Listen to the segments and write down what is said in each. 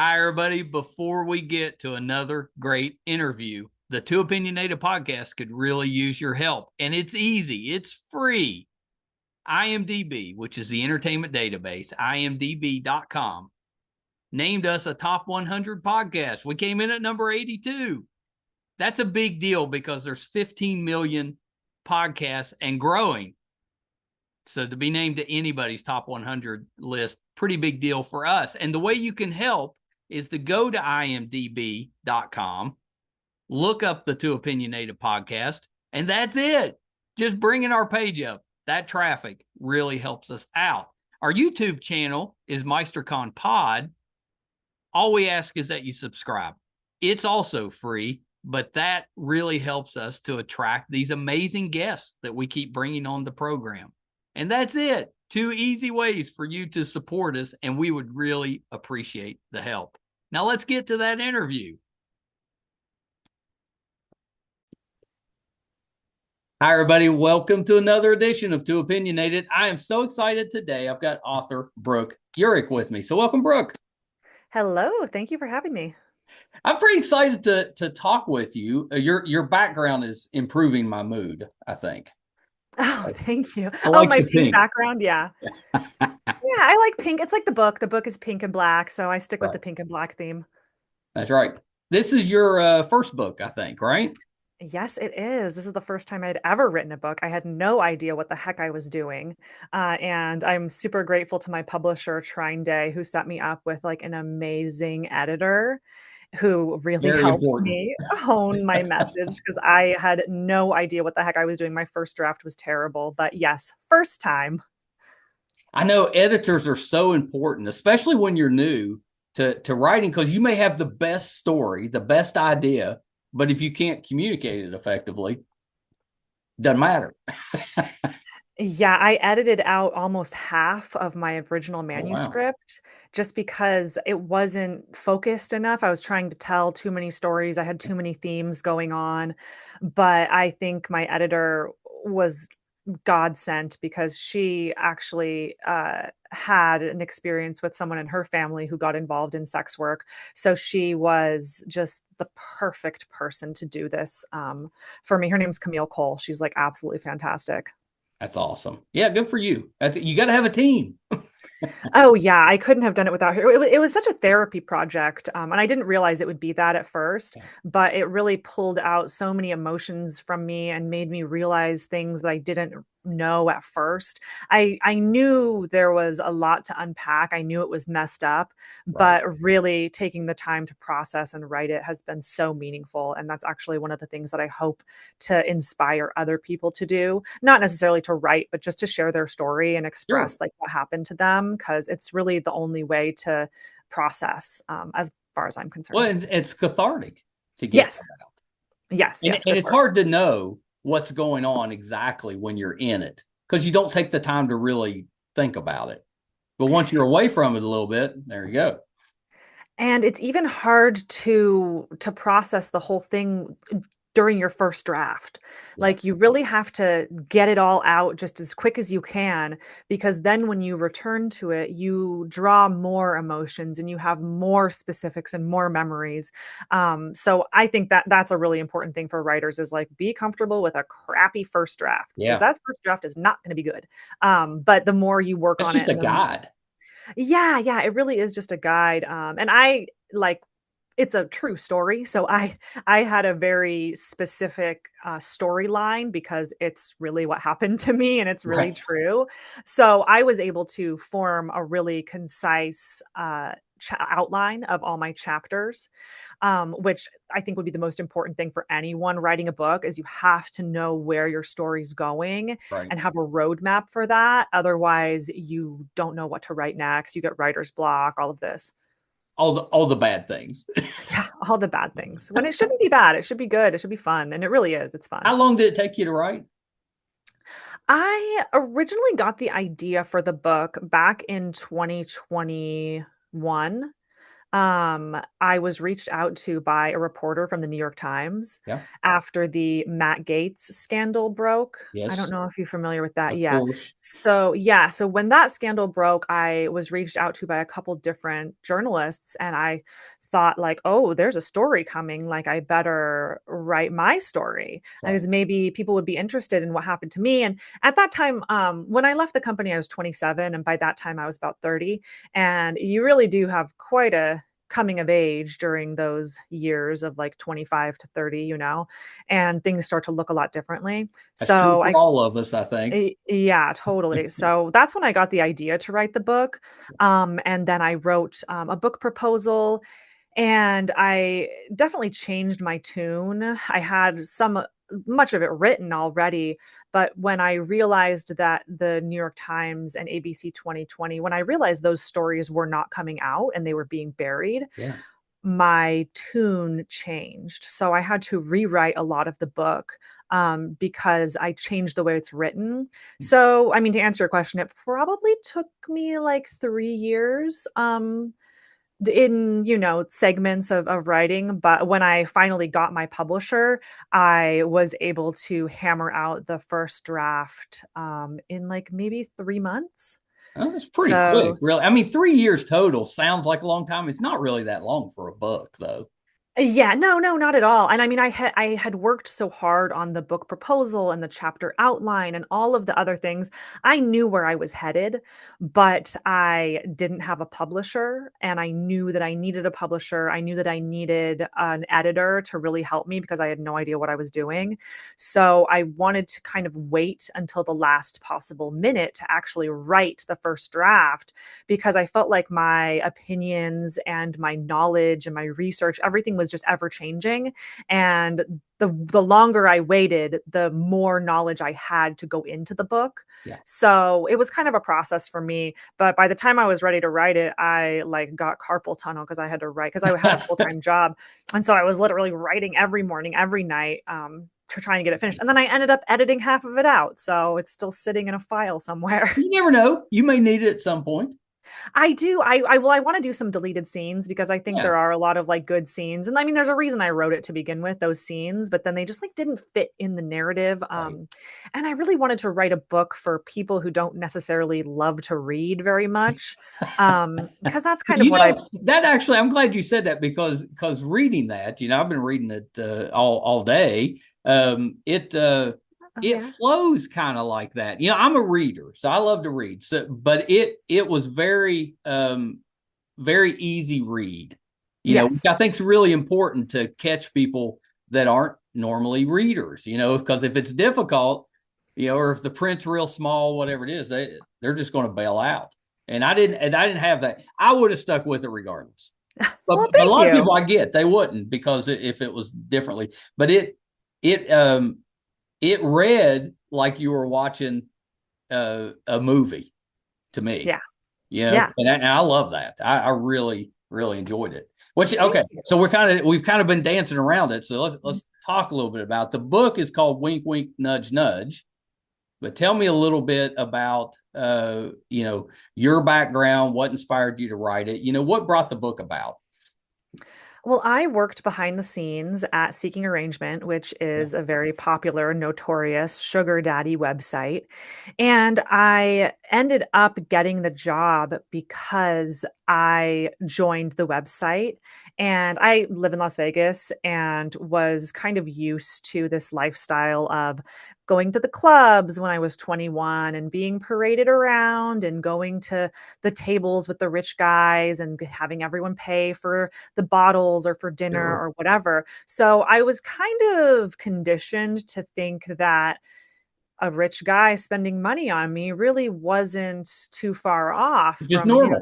Hi, everybody. Before we get to another great interview, the Two Opinionated podcast could really use your help. And it's easy, it's free. IMDb, which is the entertainment database, imdb.com, named us a top 100 podcast. We came in at number 82. That's a big deal because there's 15 million podcasts and growing. So to be named to anybody's top 100 list, pretty big deal for us. And the way you can help is to go to imdb.com, look up the Two Opinionated podcast, and that's it. Just bringing our page up. That traffic really helps us out. Our YouTube channel is MeisterCon Pod. All we ask is that you subscribe. It's also free, but that really helps us to attract these amazing guests that we keep bringing on the program. And that's it. Two easy ways for you to support us, and we would really appreciate the help. Now let's get to that interview. Hi, everybody. Welcome to another edition of Two Opinionated. I am so excited today. I've got author Brook Urick with me. So welcome, Brook. Hello, thank you for having me. I'm pretty excited to talk with you. Your background is improving my mood, I think. Oh, thank you. I Oh, like my the pink pink. background, yeah. Yeah, I like pink. It's like the book. The book is pink and black, so I stick with the Right. pink and black theme. That's right. This is your first book, I think, right? Yes, it is. This is the first time I'd ever written a book. I had no idea what the heck I was doing. And I'm super grateful to my publisher, Trine Day, who set me up with like an amazing editor who really Very helped important. me hone my message because I had no idea what the heck I was doing. My first draft was terrible, but yes, first time. I know editors are so important, especially when you're new to writing, because you may have the best story, the best idea, but if you can't communicate it effectively, doesn't matter. Yeah, I edited out almost half of my original Oh, wow. manuscript just because it wasn't focused enough. I was trying to tell too many stories. I had too many themes going on. But I think my editor was God sent because she actually had an experience with someone in her family who got involved in sex work. So she was just the perfect person to do this for me. Her name's Camille Cole. She's like absolutely fantastic. That's awesome. Yeah, good for you. You got to have a team. Oh yeah, I couldn't have done it without her. It was such a therapy project, and I didn't realize it would be that at first, but it really pulled out so many emotions from me and made me realize things that I didn't know at first. I knew there was a lot to unpack. I knew it was messed up, Right. but really taking the time to process and write it has been so meaningful, and that's actually one of the things that I hope to inspire other people to do, not necessarily to write, but just to share their story and Sure. express like what happened to them, because it's really the only way to process, as far as I'm Well, concerned. and it's cathartic to get Yes, that out. yes, And, yes, and good it's word. hard to know what's going on exactly when you're in it because you don't take the time to really think about it. But once you're away from it a little bit, there you go. And it's even hard to process the whole thing during your first draft. Yeah. Like you really have to get it all out just as quick as you can, because then when you return to it, you draw more emotions and you have more specifics and more memories. So I think that that's a really important thing for writers is like be comfortable with a crappy first draft because Yeah. that first draft is not going to be good. But the more you work It's on just it, a guide. yeah, yeah, it really is just a guide. And I like it's a true story. So I had a very specific storyline because it's really what happened to me and it's really Right. true. So I was able to form a really concise outline of all my chapters, which I think would be the most important thing for anyone writing a book is you have to know where your story's going Right. and have a roadmap for that. Otherwise, you don't know what to write next. You get writer's block, all of this. All the bad things. Yeah, all the bad things. When it shouldn't be bad, it should be good. It should be fun. And it really is. It's fun. How long did it take you to write? I originally got the idea for the book back in 2021. I was reached out to by a reporter from the New York Times Yeah. after the Matt Gaetz scandal broke. I don't Yes. know if you're familiar with that. Of Yeah. course. So, yeah. So, when that scandal broke, I was reached out to by a couple different journalists, and I thought, like, oh, there's a story coming. Like, I better write my story Right. because maybe people would be interested in what happened to me. And at that time, when I left the company, I was 27. And by that time, I was about 30. And you really do have quite a coming of age during those years of like 25 to 30, and things start to look a lot differently. That's true So for all of us, I think. yeah, totally. So that's when I got the idea to write the book. And then I wrote a book proposal, and I definitely changed my tune. I had much of it written already, but when I realized that the New York Times and ABC 2020, when I realized those stories were not coming out and they were being buried, Yeah. my tune changed. So I had to rewrite a lot of the book because I changed the way it's written. So, I mean, to answer your question, it probably took me like 3 years. In segments of writing, but when I finally got my publisher, I was able to hammer out the first draft in like maybe 3 months. Oh, that's pretty quick, So really. I mean, 3 years total sounds like a long time. It's not really that long for a book, though. yeah, no, not at all. And I mean, I had worked so hard on the book proposal and the chapter outline and all of the other things. I knew where I was headed, but I didn't have a publisher, and I knew that I needed a publisher. I knew that I needed an editor to really help me because I had no idea what I was doing. So I wanted to kind of wait until the last possible minute to actually write the first draft because I felt like my opinions and my knowledge and my research, everything was just ever changing. And the longer I waited, the more knowledge I had to go into the book. Yeah. So it was kind of a process for me. But by the time I was ready to write it, I like got carpal tunnel because I had to write because I had a full-time job. And so I was literally writing every morning, every night. To try and get it finished. And then I ended up editing half of it out. So it's still sitting in a file somewhere. You never know. You may need it at some point. I do. I want to do some deleted scenes because I think Yeah. there are a lot of like good scenes. And I mean, there's a reason I wrote it to begin with, those scenes, but then they just like didn't fit in the narrative. Right. And I really wanted to write a book for people who don't necessarily love to read very much. Because that's kind of You what I know, that actually, I'm glad you said that because reading that, I've been reading it all day. oh It yeah. flows kind of like that. I'm a reader, so I love to read. So, but it was very easy read. Which Yes. I think is really important to catch people that aren't normally readers. Because if it's difficult, or if the print's real small, whatever it is, they're just going to bail out. And I didn't have that. I would have stuck with it regardless. But, Well, but a thank lot of people you. I get they wouldn't because if it was differently. But it read like you were watching a movie to me. Yeah. Yeah. And I love that. I really really enjoyed it. Thank Okay? you. So we've kind of been dancing around it. So let's talk a little bit about the book. Is called Wink Wink Nudge Nudge. But tell me a little bit about your background, what inspired you to write it. What brought the book about. Well, I worked behind the scenes at Seeking Arrangement, which Yeah. is a very popular, notorious sugar daddy website. And I ended up getting the job because I joined the website. And I live in Las Vegas and was kind of used to this lifestyle of going to the clubs when I was 21 and being paraded around and going to the tables with the rich guys and having everyone pay for the bottles or for dinner Sure. or whatever. So I was kind of conditioned to think that a rich guy spending money on me really wasn't too far off Which is from, normal.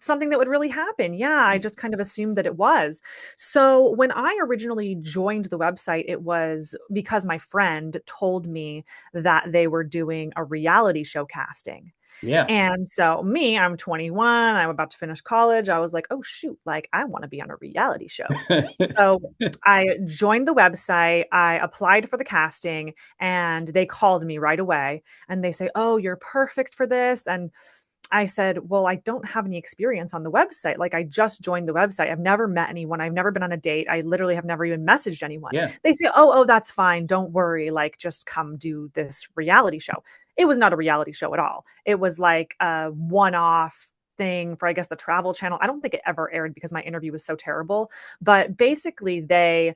something that would really happen. Yeah, I just kind of assumed that it was. So when I originally joined the website, it was because my friend told me that they were doing a reality show casting. Yeah. And so me, I'm 21, I'm about to finish college. I was like, "Oh shoot, like I want to be on a reality show." So I joined the website, I applied for the casting, and they called me right away and they say, "Oh, you're perfect for this." And I said, well, I don't have any experience on the website. Like, I just joined the website. I've never met anyone. I've never been on a date. I literally have never even messaged anyone. Yeah. They say, oh, that's fine. Don't worry. Like, just come do this reality show. It was not a reality show at all. It was like a one-off thing for, I guess, the Travel Channel. I don't think it ever aired because my interview was so terrible. But basically, they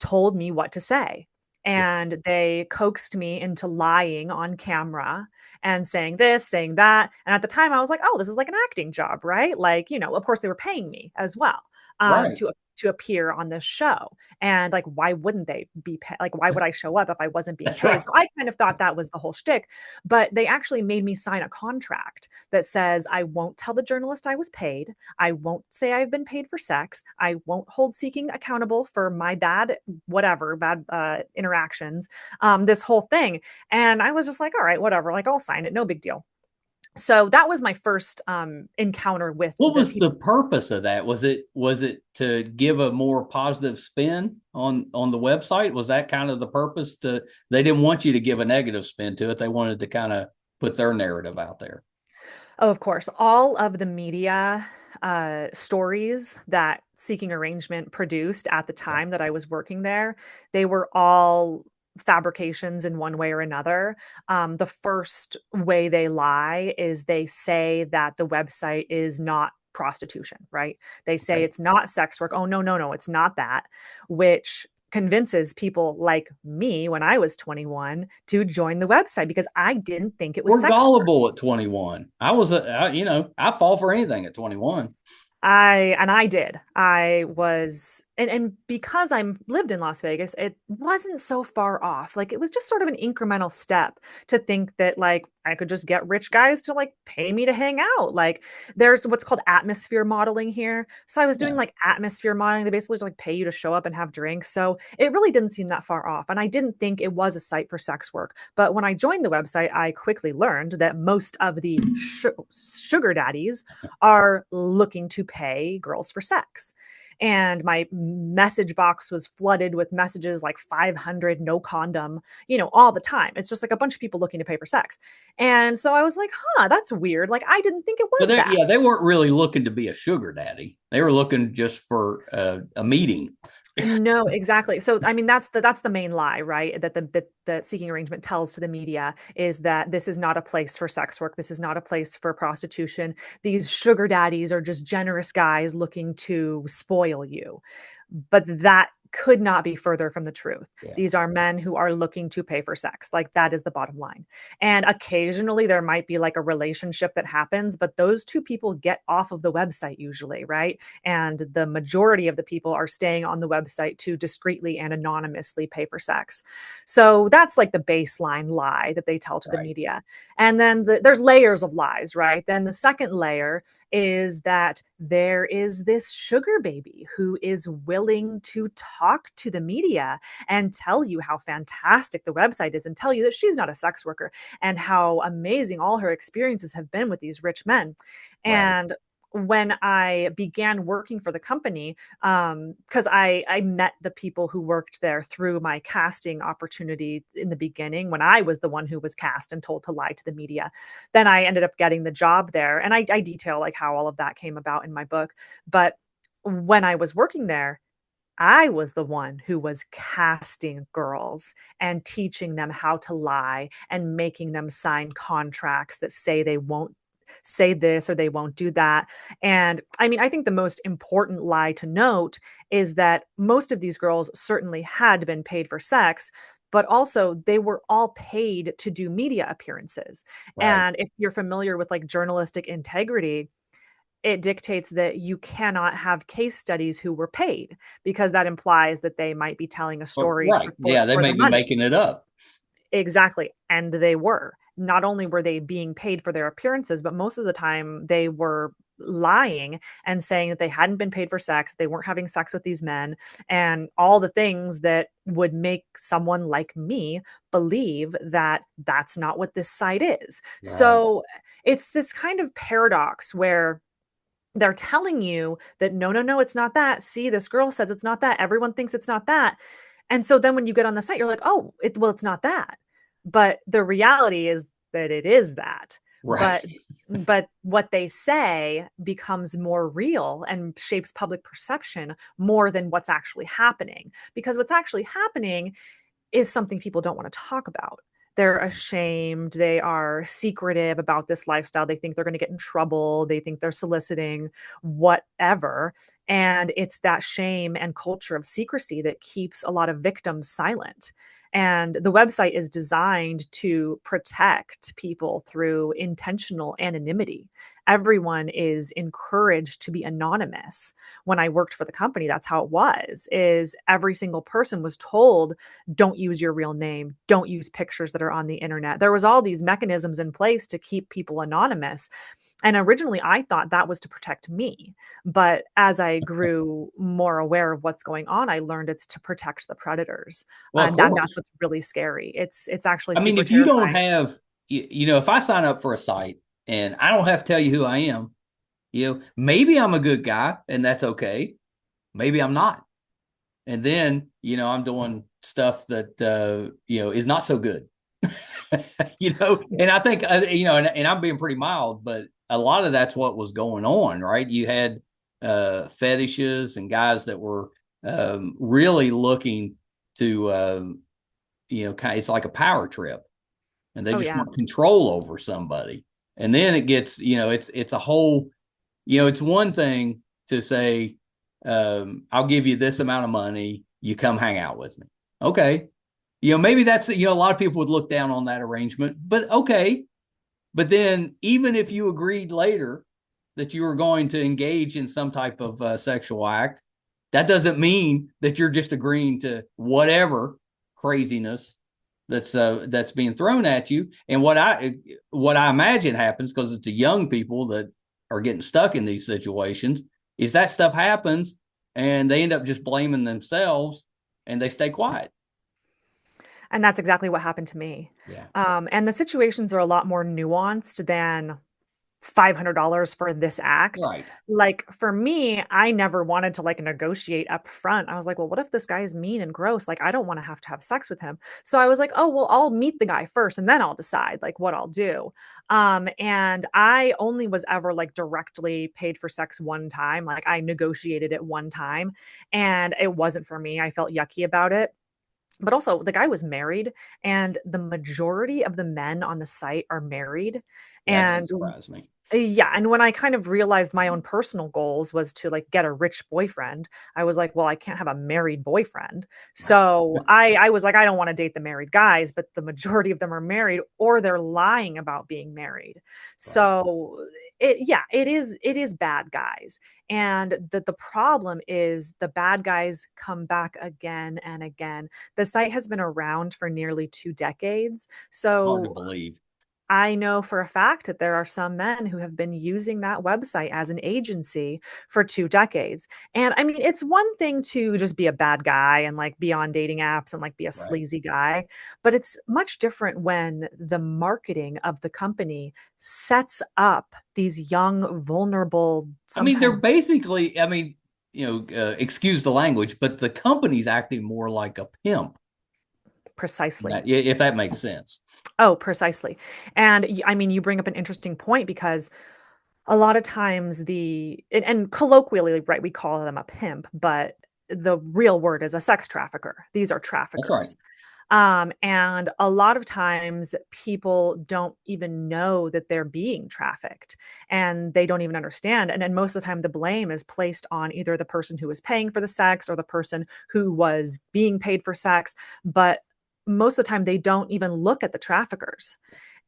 told me what to say. Yeah. And they coaxed me into lying on camera and saying this, saying that. And at the time, I was like, oh, this is like an acting job, right? Like, of course, they were paying me as well, Right. to appear on this show. And like, why wouldn't they be like, why would I show up if I wasn't being That's right. paid? So I kind of thought that was the whole shtick. But they actually made me sign a contract that says I won't tell the journalist I was paid. I won't say I've been paid for sex. I won't hold seeking accountable for my bad, whatever, bad interactions, this whole thing. And I was just like, all right, whatever, like I'll sign it, no big deal. So that was my first encounter with What the was people. the purpose of that? Was it to give a more positive spin on the website? Was that kind of the purpose? They didn't want you to give a negative spin to it. They wanted to kind of put their narrative out there. Oh, of course, all of the media stories that Seeking Arrangement produced at the Yeah. time that I was working there, they were all fabrications in one way or another. The first way they lie is they say that the website is not prostitution, right? They say Okay. it's not sex work. Oh, no, no, no, it's not that, which convinces people like me when I was 21 to join the website because I didn't think it was We're sex work. gullible at 21. I fall for anything at 21. I did. I was and because I'm lived in Las Vegas, it wasn't so far off. Like it was just sort of an incremental step to think that like I could just get rich guys to like pay me to hang out. Like there's what's called atmosphere modeling here. So I was doing Yeah. like atmosphere modeling. They basically just like pay you to show up and have drinks. So it really didn't seem that far off. And I didn't think it was a site for sex work. But when I joined the website, I quickly learned that most of the sugar daddies are looking to pay girls for sex. And my message box was flooded with messages like 500, no condom, all the time. It's just like a bunch of people looking to pay for sex. And so I was like, that's weird. Like, I didn't think it But was that. they weren't really looking to be a sugar daddy. They were looking just for a meeting. No, exactly. So, I mean, that's the main lie, right? That Seeking Arrangement tells to the media is that this is not a place for sex work. This is not a place for prostitution. These sugar daddies are just generous guys looking to spoil you. But that could not be further from the truth. Yeah. These are men who are looking to pay for sex. Like that is the bottom line. And occasionally there might be like a relationship that happens, but those two people get off of the website usually, right? And the majority of the people are staying on the website to discreetly and anonymously pay for sex. So that's like the baseline lie that they tell to the Right. media. And then there's layers of lies, right? Then the second layer is that there is this sugar baby who is willing to talk to the media and tell you how fantastic the website is and tell you that she's not a sex worker and how amazing all her experiences have been with these rich men. Right. And when I began working for the company, because I met the people who worked there through my casting opportunity in the beginning when I was the one who was cast and told to lie to the media. Then I ended up getting the job there. And I detail like how all of that came about in my book. But when I was working there, I was the one who was casting girls and teaching them how to lie and making them sign contracts that say they won't say this or they won't do that. And I mean, I think the most important lie to note is that most of these girls certainly had been paid for sex, but also they were all paid to do media appearances. Right. And if you're familiar with like journalistic integrity, it dictates that you cannot have case studies who were paid because that implies that they might be telling a story Right. for, Yeah, they for may the be money. making it up. Exactly. And they were. Not only were they being paid for their appearances, but most of the time they were lying and saying that they hadn't been paid for sex, they weren't having sex with these men, and all the things that would make someone like me believe that that's not what this site is. Right. So it's this kind of paradox where they're telling you that no, no, no, it's not that. See, this girl says it's not that. Everyone thinks it's not that. And so then when you get on the site, you're like, oh, well, it's not that. But the reality is that it is that, Right. but what they say becomes more real and shapes public perception more than what's actually happening, because what's actually happening is something people don't want to talk about. They're ashamed. They are secretive about this lifestyle. They think they're going to get in trouble. They think they're soliciting whatever. And it's that shame and culture of secrecy that keeps a lot of victims silent. And the website is designed to protect people through intentional anonymity. Everyone is encouraged to be anonymous. When I worked for the company, that's how it was, is every single person was told, don't use your real name, don't use pictures that are on the internet. There was all these mechanisms in place to keep people anonymous. And originally I thought that was to protect me, but as I grew more aware of what's going on, I learned it's to protect the predators. Well, of And that's course. what's really scary. It's actually I mean, super if you don't terrifying. have, if I sign up for a site and I don't have to tell you who I am, maybe I'm a good guy and that's okay. Maybe I'm not. And then, I'm doing stuff that, is not so good. And I think, and I'm being pretty mild, but a lot of that's what was going on, right? You had fetishes and guys that were really looking to, it's like a power trip, and they Oh just yeah. want control over somebody. And then it gets, it's a whole, it's one thing to say, I'll give you this amount of money, you come hang out with me. Okay. Maybe that's, a lot of people would look down on that arrangement, but okay. But then even if you agreed later that you were going to engage in some type of sexual act, that doesn't mean that you're just agreeing to whatever craziness that's being thrown at you. And what I imagine happens, because it's the young people that are getting stuck in these situations, is that stuff happens and they end up just blaming themselves and they stay quiet. And that's exactly what happened to me. Yeah. And the situations are a lot more nuanced than $500 for this act. Right. Like for me, I never wanted to like negotiate up front. I was like, well, what if this guy is mean and gross? Like, I don't want to have sex with him. So I was like, oh, well, I'll meet the guy first and then I'll decide like what I'll do. And I only was ever like directly paid for sex one time. Like I negotiated it one time and it wasn't for me. I felt yucky about it. But also, the guy was married, and the majority of the men on the site are married. That doesn't And surprise me. yeah, and when I kind of realized my own personal goals was to like get a rich boyfriend, I was like, well, I can't have a married boyfriend. Right. So I was like, I don't want to date the married guys, but the majority of them are married or they're lying about being married. Right. So it is bad guys. And the problem is the bad guys come back again and again. The site has been around for nearly 2 decades. Hard to So believe. I know for a fact that there are some men who have been using that website as an agency for 2 decades. And I mean, it's one thing to just be a bad guy and like be on dating apps and like be a Right. sleazy guy, but it's much different when the marketing of the company sets up these young, vulnerable, I mean, they're sometimes basically, I mean, excuse the language, but the company's acting more like a pimp. precisely. If that makes sense. Oh, precisely. And I mean, you bring up an interesting point because a lot of times and colloquially, right, we call them a pimp, but the real word is a sex trafficker. These are That's right. traffickers. And a lot of times people don't even know that they're being trafficked and they don't even understand. And then most of the time, the blame is placed on either the person who was paying for the sex or the person who was being paid for sex. But most of the time, they don't even look at the traffickers.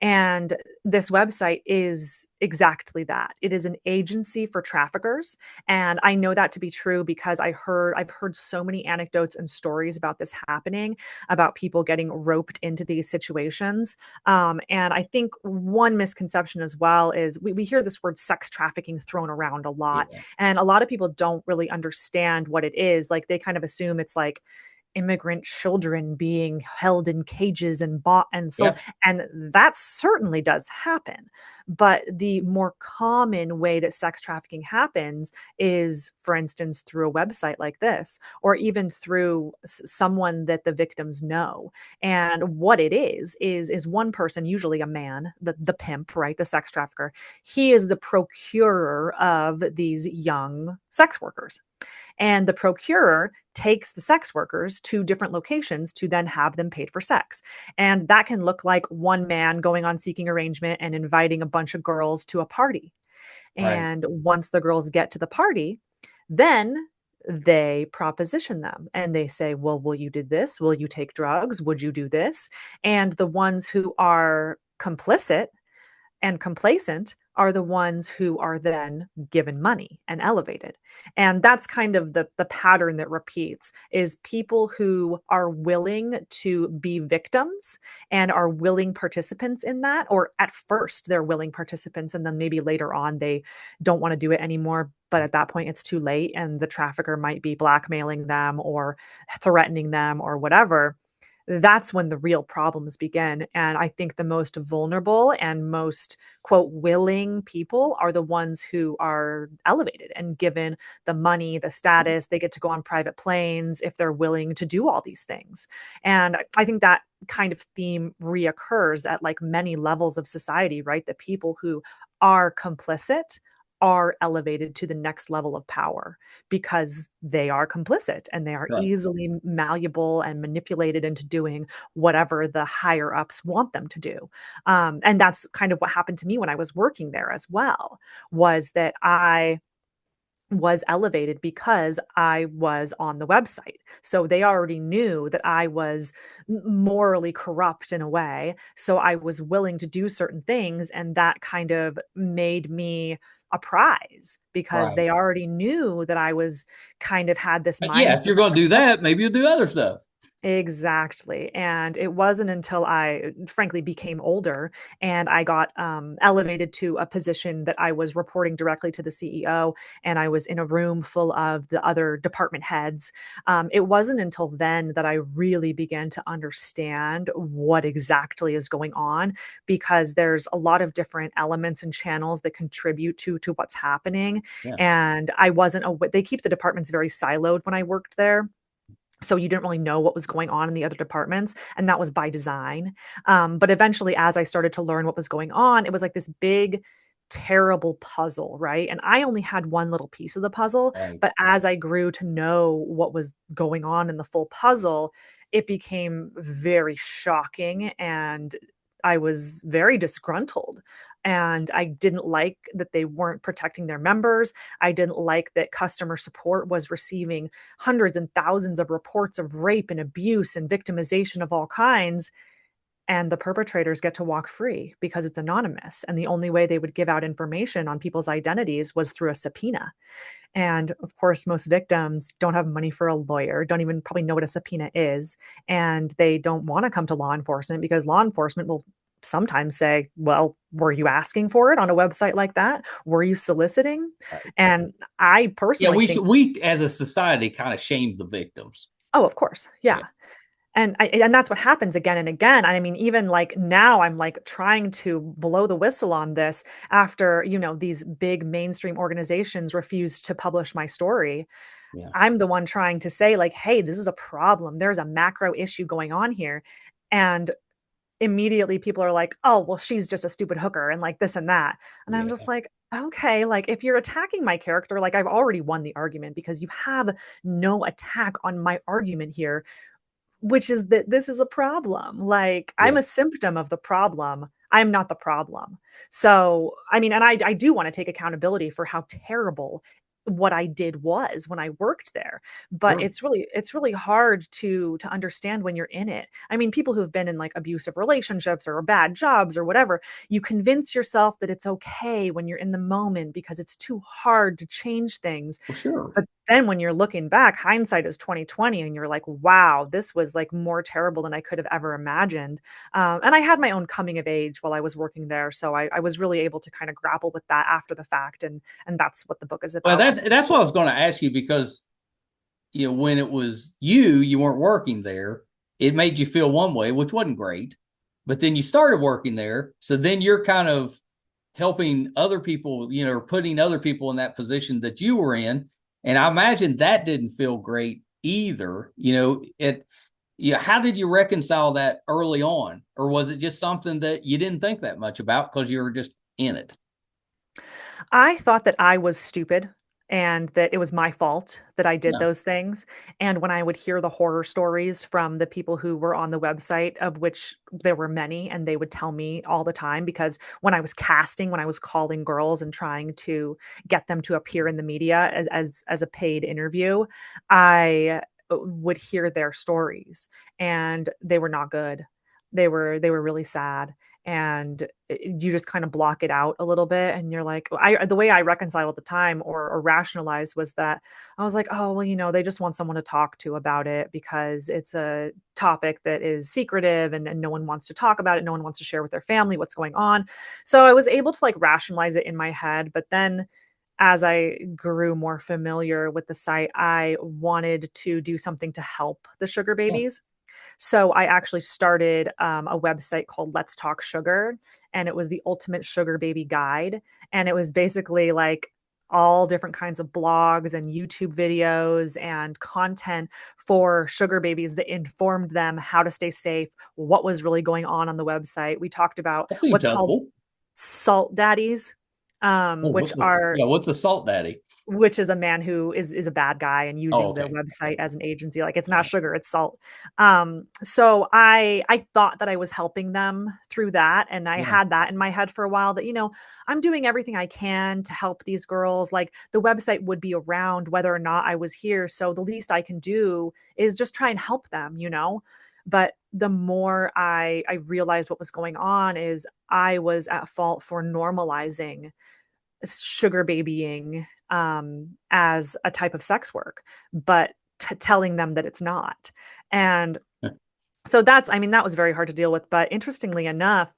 And this website is exactly that. It is an agency for traffickers. And I know that to be true because I've heard so many anecdotes and stories about this happening, about people getting roped into these situations. And I think one misconception as well is we hear this word sex trafficking thrown around a lot. Yeah. And a lot of people don't really understand what it is. Like they kind of assume it's like, immigrant children being held in cages and bought and sold. Yep. And that certainly does happen. But the more common way that sex trafficking happens is, for instance, through a website like this, or even through someone that the victims know. And what it is one person, usually a man, the pimp, right? The sex trafficker. He is the procurer of these young sex workers. And the procurer takes the sex workers to different locations to then have them paid for sex. And that can look like one man going on seeking arrangement and inviting a bunch of girls to a party. Right. And once the girls get to the party, then they proposition them and they say, well, will you do this? Will you take drugs? Would you do this? And the ones who are complicit and complacent are the ones who are then given money and elevated. And that's kind of the pattern that repeats, is people who are willing to be victims and are willing participants in that, or at first they're willing participants and then maybe later on they don't want to do it anymore, but at that point it's too late and the trafficker might be blackmailing them or threatening them or whatever. That's when the real problems begin. And I think the most vulnerable and most, quote, willing people are the ones who are elevated and given the money, the status. They get to go on private planes if they're willing to do all these things. And I think that kind of theme reoccurs at like many levels of society, right? The people who are complicit are elevated to the next level of power because they are complicit and they are Right. easily malleable and manipulated into doing whatever the higher ups want them to do. And that's kind of what happened to me when I was working there as well, was that I was elevated because I was on the website. So they already knew that I was morally corrupt in a way. So I was willing to do certain things. And that kind of made me a prize because Right. they already knew that I was kind of had this Yeah. If mindset. you're going to do that, maybe you'll do other stuff. Exactly. And it wasn't until I frankly became older and I got elevated to a position that I was reporting directly to the CEO and I was in a room full of the other department heads. It wasn't until then that I really began to understand what exactly is going on, because there's a lot of different elements and channels that contribute to what's happening. Yeah. And I wasn't aware. They keep the departments very siloed when I worked there, so you didn't really know what was going on in the other departments, and that was by design. But eventually, as I started to learn what was going on, it was like this big terrible puzzle, right? And I only had one little piece of the puzzle, Right. but as I grew to know what was going on in the full puzzle, it became very shocking and I was very disgruntled. And I didn't like that they weren't protecting their members. I didn't like that customer support was receiving hundreds and thousands of reports of rape and abuse and victimization of all kinds, and the perpetrators get to walk free because it's anonymous. And the only way they would give out information on people's identities was through a subpoena. And of course, most victims don't have money for a lawyer, don't even probably know what a subpoena is. And they don't want to come to law enforcement because law enforcement will sometimes say, well, were you asking for it on a website like that? Were you soliciting? Right. And I Yeah. personally We think, we as a society kind of shame the victims. oh, of course. Yeah. Yeah. And that's what happens again and again. I mean, even like now I'm like trying to blow the whistle on this after, these big mainstream organizations refused to publish my story. Yeah. I'm the one trying to say like, hey, this is a problem. There's a macro issue going on here. And immediately people are like, oh, well, she's just a stupid hooker and like this and that. And I'm Yeah. just like, okay, like if you're attacking my character, like I've already won the argument because you have no attack on my argument here, which is that this is a problem. Like, I'm Yeah. a symptom of the problem. I'm not the problem. So, I mean, and I do want to take accountability for how terrible what I did was when I worked there. But Sure. it's really hard to understand when you're in it. I mean, people who've been in like abusive relationships or bad jobs or whatever, you convince yourself that it's okay when you're in the moment because it's too hard to change things. Well, sure. But then when you're looking back, hindsight is 2020, and you're like, wow, this was like more terrible than I could have ever imagined. And I had my own coming of age while I was working there, so I was really able to kind of grapple with that after the fact, and that's what the book is Well, about. that's what I was going to ask you because when it was you weren't working there, it made you feel one way, which wasn't great. But then you started working there. So then you're kind of helping other people, or putting other people in that position that you were in. And I imagine that didn't feel great either. How did you reconcile that early on? Or was it just something that you didn't think that much about because you were just in it? I thought that I was stupid and that it was my fault that I did Yeah. those things. And when I would hear the horror stories from the people who were on the website, of which there were many, and they would tell me all the time, because when I was casting, when I was calling girls and trying to get them to appear in the media as a paid interview, I would hear their stories, and they were not good. They were really sad, and you just kind of block it out a little bit, and you're like, the way I reconcile at the time, or rationalize, was that I was like, oh well, they just want someone to talk to about it because it's a topic that is secretive, and no one wants to talk about it, no one wants to share with their family what's going on. So I was able to like rationalize it in my head, but then as I grew more familiar with the site, I wanted to do something to help the sugar Yeah. babies. So I actually started a website called Let's Talk Sugar, and it was the ultimate sugar baby guide. And it was basically like all different kinds of blogs and YouTube videos and content for sugar babies that informed them how to stay safe, what was really going on the website. We talked about That seems what's called helpful. salt daddies, Oh, which are what's a salt daddy? which is a man who is a bad guy and Oh, using the okay. website Okay. as an agency. Like, it's not Yeah. sugar, it's salt. So I thought that I was helping them through that, and I Yeah. had that in my head for a while, that I'm doing everything I can to help these girls. Like, the website would be around whether or not I was here, so the least I can do is just try and help them. But the more I realized what was going on, is I was at fault for normalizing sugar babying as a type of sex work, but telling them that it's not. And so that was very hard to deal with. But interestingly enough,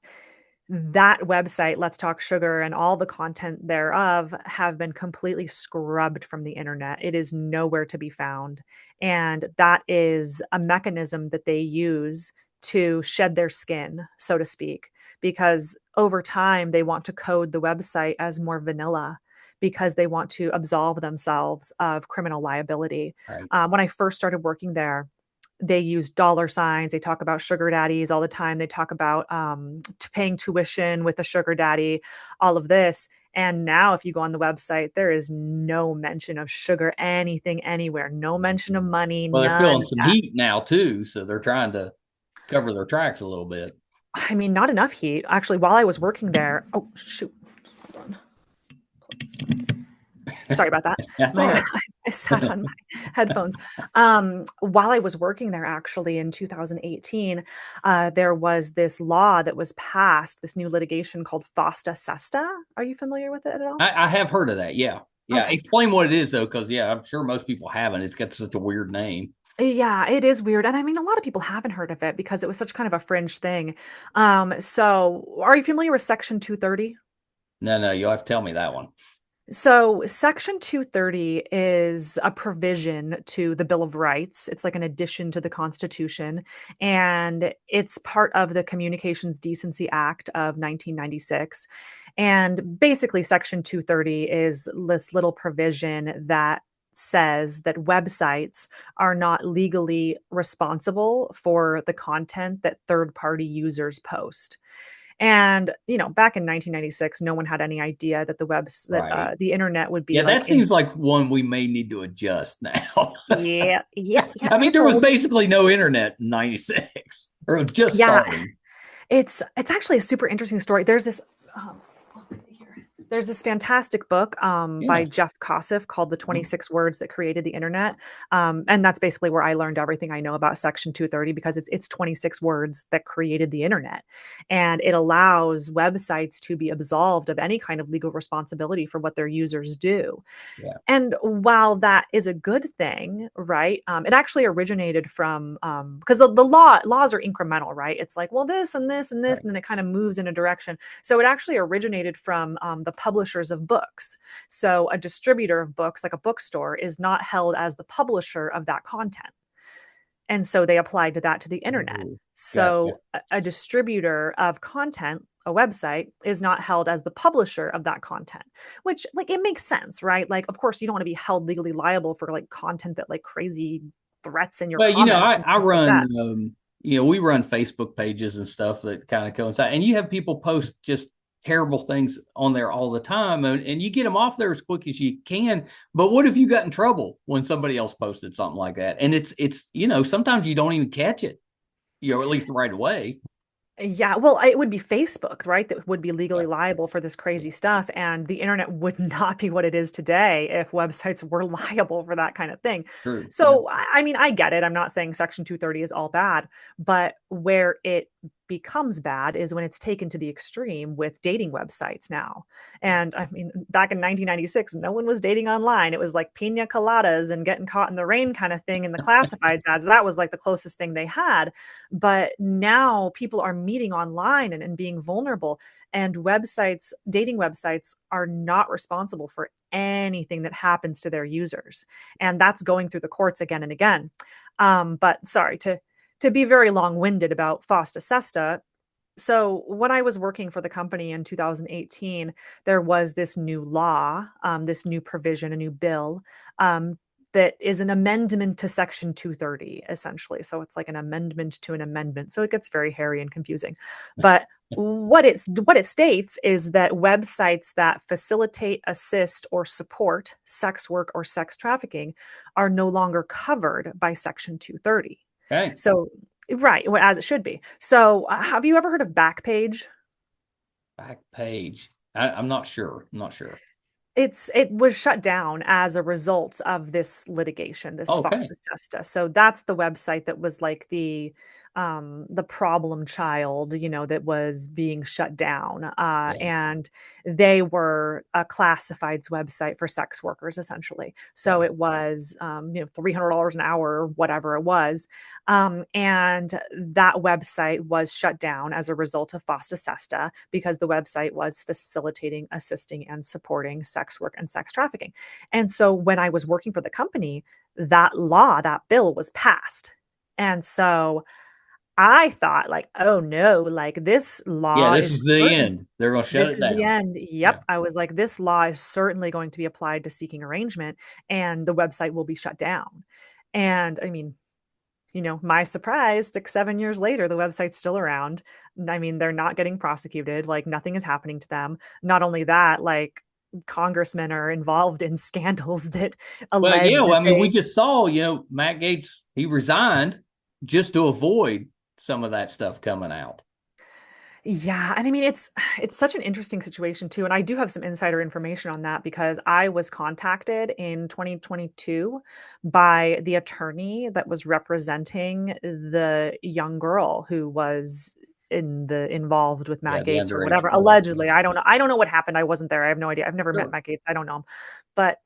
that website, Let's Talk Sugar, and all the content thereof have been completely scrubbed from the internet. It is nowhere to be found. And that is a mechanism that they use to shed their skin, so to speak, because over time they want to code the website as more vanilla, because they want to absolve themselves of criminal liability. Right. When I first started working there, they use dollar signs. They talk about sugar daddies all the time. They talk about paying tuition with a sugar daddy, all of this. And now, if you go on the website, there is no mention of sugar anything anywhere. No mention of money, Well, they're none. feeling some heat now too, so they're trying to cover their tracks a little bit. I mean, not enough heat. Actually, while I was working there, oh, shoot. Hold on. Sorry about that. That's all My right. I sat on my headphones. While I was working there, actually in 2018, there was this law that was passed, this new litigation called FOSTA SESTA. Are you familiar with it at all? I have heard of that. Yeah. Yeah. Okay. Explain what it is though, because yeah, I'm sure most people haven't. It's got such a weird name. Yeah, it is weird. And I mean, a lot of people haven't heard of it because it was such kind of a fringe thing. So are you familiar with Section 230? No, no, you'll have to tell me that one. So, Section 230 is a provision to the Bill of Rights. It's like an addition to the Constitution, and it's part of the Communications Decency Act of 1996. And basically, Section 230 is this little provision that says that websites are not legally responsible for the content that third party users post. And, back in 1996, no one had any idea that Right. the internet would be Yeah, like that seems like one we may need to adjust now. yeah, yeah, yeah. I mean, It's there was old. basically no internet in 96, or it was just Yeah, starting. it's actually a super interesting story. Um, here. There's this fantastic book by Yeah. Jeff Kosseff called The 26 Words That Created the Internet. And that's basically where I learned everything I know about Section 230, because it's 26 words that created the internet. And it allows websites to be absolved of any kind of legal responsibility for what their users do. Yeah. And while that is a good thing, right? It actually originated from because the laws are incremental, right? It's like, well, this and this and this, Right. and then it kind of moves in a direction. So it actually originated from the publishers of books. So a distributor of books, like a bookstore, is not held as the publisher of that content. And so they applied to that to the internet. Ooh, gotcha. So a distributor of content, a website, is not held as the publisher of that content, which, like, it makes sense, right? Like, of course, you don't want to be held legally liable for like content that like crazy threats in your Well, comments and I stuff like run, that. we run Facebook pages and stuff that kind of coincide, and you have people post just terrible things on there all the time, and you get them off there as quick as you can. But what if you got in trouble when somebody else posted something like that? And sometimes you don't even catch it, at least right away. Yeah, well, it would be Facebook, right? That would be Yeah, legally liable for this crazy stuff. And the internet would not be what it is today if websites were liable for that kind of thing. true. Yeah. So, I mean, I get it. I'm not saying Section 230 is all bad, but where it becomes bad is when it's taken to the extreme with dating websites now. And I mean, back in 1996, no one was dating online. It was like pina coladas and getting caught in the rain kind of thing in the classifieds ads. That was like the closest thing they had. But now people are meeting online and being vulnerable. And websites, dating websites, are not responsible for anything that happens to their users. And that's going through the courts again and again. But sorry to be very long-winded about FOSTA SESTA. So when I was working for the company in 2018, there was this new law, this new provision, a new bill, that is an amendment to Section 230, essentially. So it's like an amendment to an amendment. So it gets very hairy and confusing. But what it states is that websites that facilitate, assist, or support sex work or sex trafficking are no longer covered by Section 230. Okay. So, right, well, as it should be. So, have you ever heard of Backpage? Back page. I'm not sure. I'm not sure. It was shut down as a result of this litigation, this Okay. FOSTA SESTA. So that's the website that was like the problem child, that was being shut down. Yeah. And they were a classifieds website for sex workers, essentially. So Okay. it was $300 an hour or whatever it was. And that website was shut down as a result of FOSTA SESTA because the website was facilitating, assisting, and supporting sex work and sex trafficking. And so when I was working for the company, that law, that bill was passed. And so I thought, like, oh no, like this Yeah, law this is is the certain. end. They're going to shut This it is the down. end. Yeah. Yep. I was like, this law is certainly going to be applied to seeking arrangement, and the website will be shut down. And I mean, my surprise, 6, 7 years later, the website's still around. I mean, they're not getting prosecuted. Like, nothing is happening to them. Not only that, like, congressmen are involved in scandals that Well, yeah. allege Well, that I mean, we they. just saw, Matt Gaetz, he resigned just to avoid some of that stuff coming out. Yeah, and I mean, it's such an interesting situation too, and I do have some insider information on that because I was contacted in 2022 by the attorney that was representing the young girl who was involved with Yeah, Matt the Gates or underage whatever. girl. Allegedly, I don't know. I don't know what happened. I wasn't there. I have no idea. I've never met Sure. Matt Gates. I don't know him. But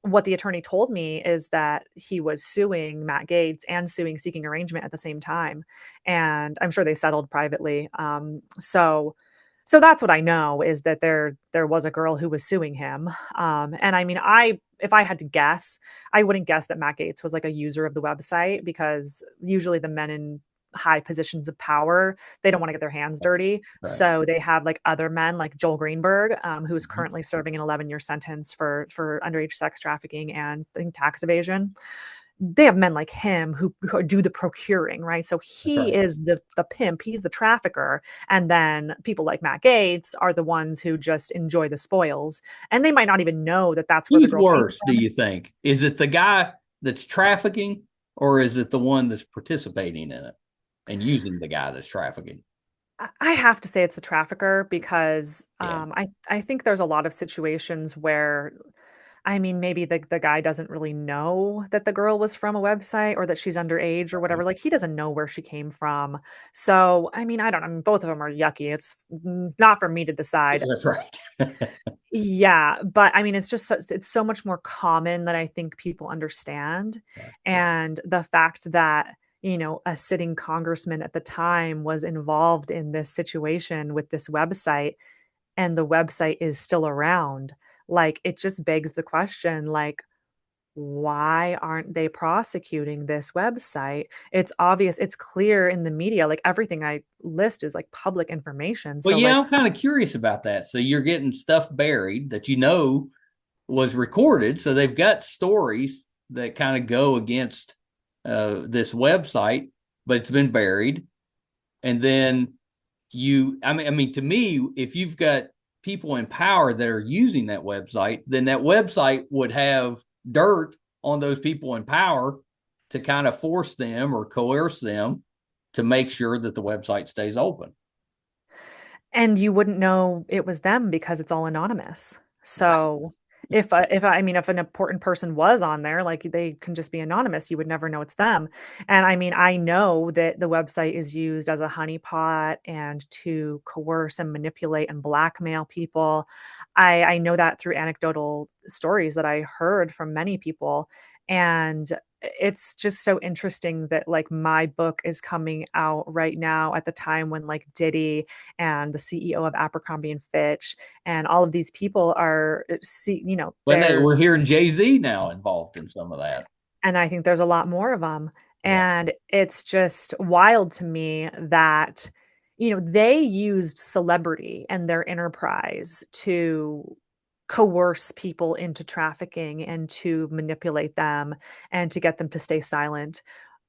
what the attorney told me is that he was suing Matt Gates and suing Seeking Arrangement at the same time, and I'm sure they settled privately. So that's what I know is that there was a girl who was suing him. And I mean, if I had to guess, I wouldn't guess that Matt Gates was like a user of the website because usually the men in high positions of power, they don't want to get their hands dirty. Right. So they have like other men like Joel Greenberg, who is Mhm. currently serving an 11-year sentence for underage sex trafficking and I think tax evasion. They have men like him who do the procuring, right? So That's he right. is the pimp, he's the trafficker, and then people like Matt Gates are the ones who just enjoy the spoils, and they might not even know that that's where the Who's girl came worse, do from. you think? Is it the guy that's trafficking, or is it the one that's participating in it and using the guy that's trafficking? I have to say it's the trafficker because Yeah. I think there's a lot of situations where I mean, maybe the guy doesn't really know that the girl was from a website or that she's underage or Right. whatever. Like, he doesn't know where she came from. So, I mean, I don't know. I mean, both of them are yucky. It's not for me to Yeah, decide. that's right. Yeah, but I mean, it's so much more common than I think people understand. Yeah. And the fact that, a sitting congressman at the time was involved in this situation with this website, and the website is still around, like, it just begs the question, like, why aren't they prosecuting this website? It's obvious, it's clear in the media, like, everything I list is, like, public information, Well, so, yeah, like, I'm kind of curious about that. So you're getting stuff buried that was recorded. So they've got stories that kind of go against this website, but it's been buried. And then to me, if you've got people in power that are using that website, then that website would have dirt on those people in power to kind of force them or coerce them to make sure that the website stays open. and you wouldn't know it was them because it's all anonymous. Right. So if an important person was on there, like, they can just be anonymous, you would never know it's them. And I mean, I know that the website is used as a honeypot and to coerce and manipulate and blackmail people. I know that through anecdotal stories that I heard from many people. And it's just so interesting that, like, my book is coming out right now at the time when, like, Diddy and the CEO of Abercrombie and Fitch and all of these people are they're, We're hearing Jay-Z now involved in some of that. and I think there's a lot more of them. Yeah. And it's just wild to me that, they used celebrity and their enterprise to coerce people into trafficking and to manipulate them and to get them to stay silent.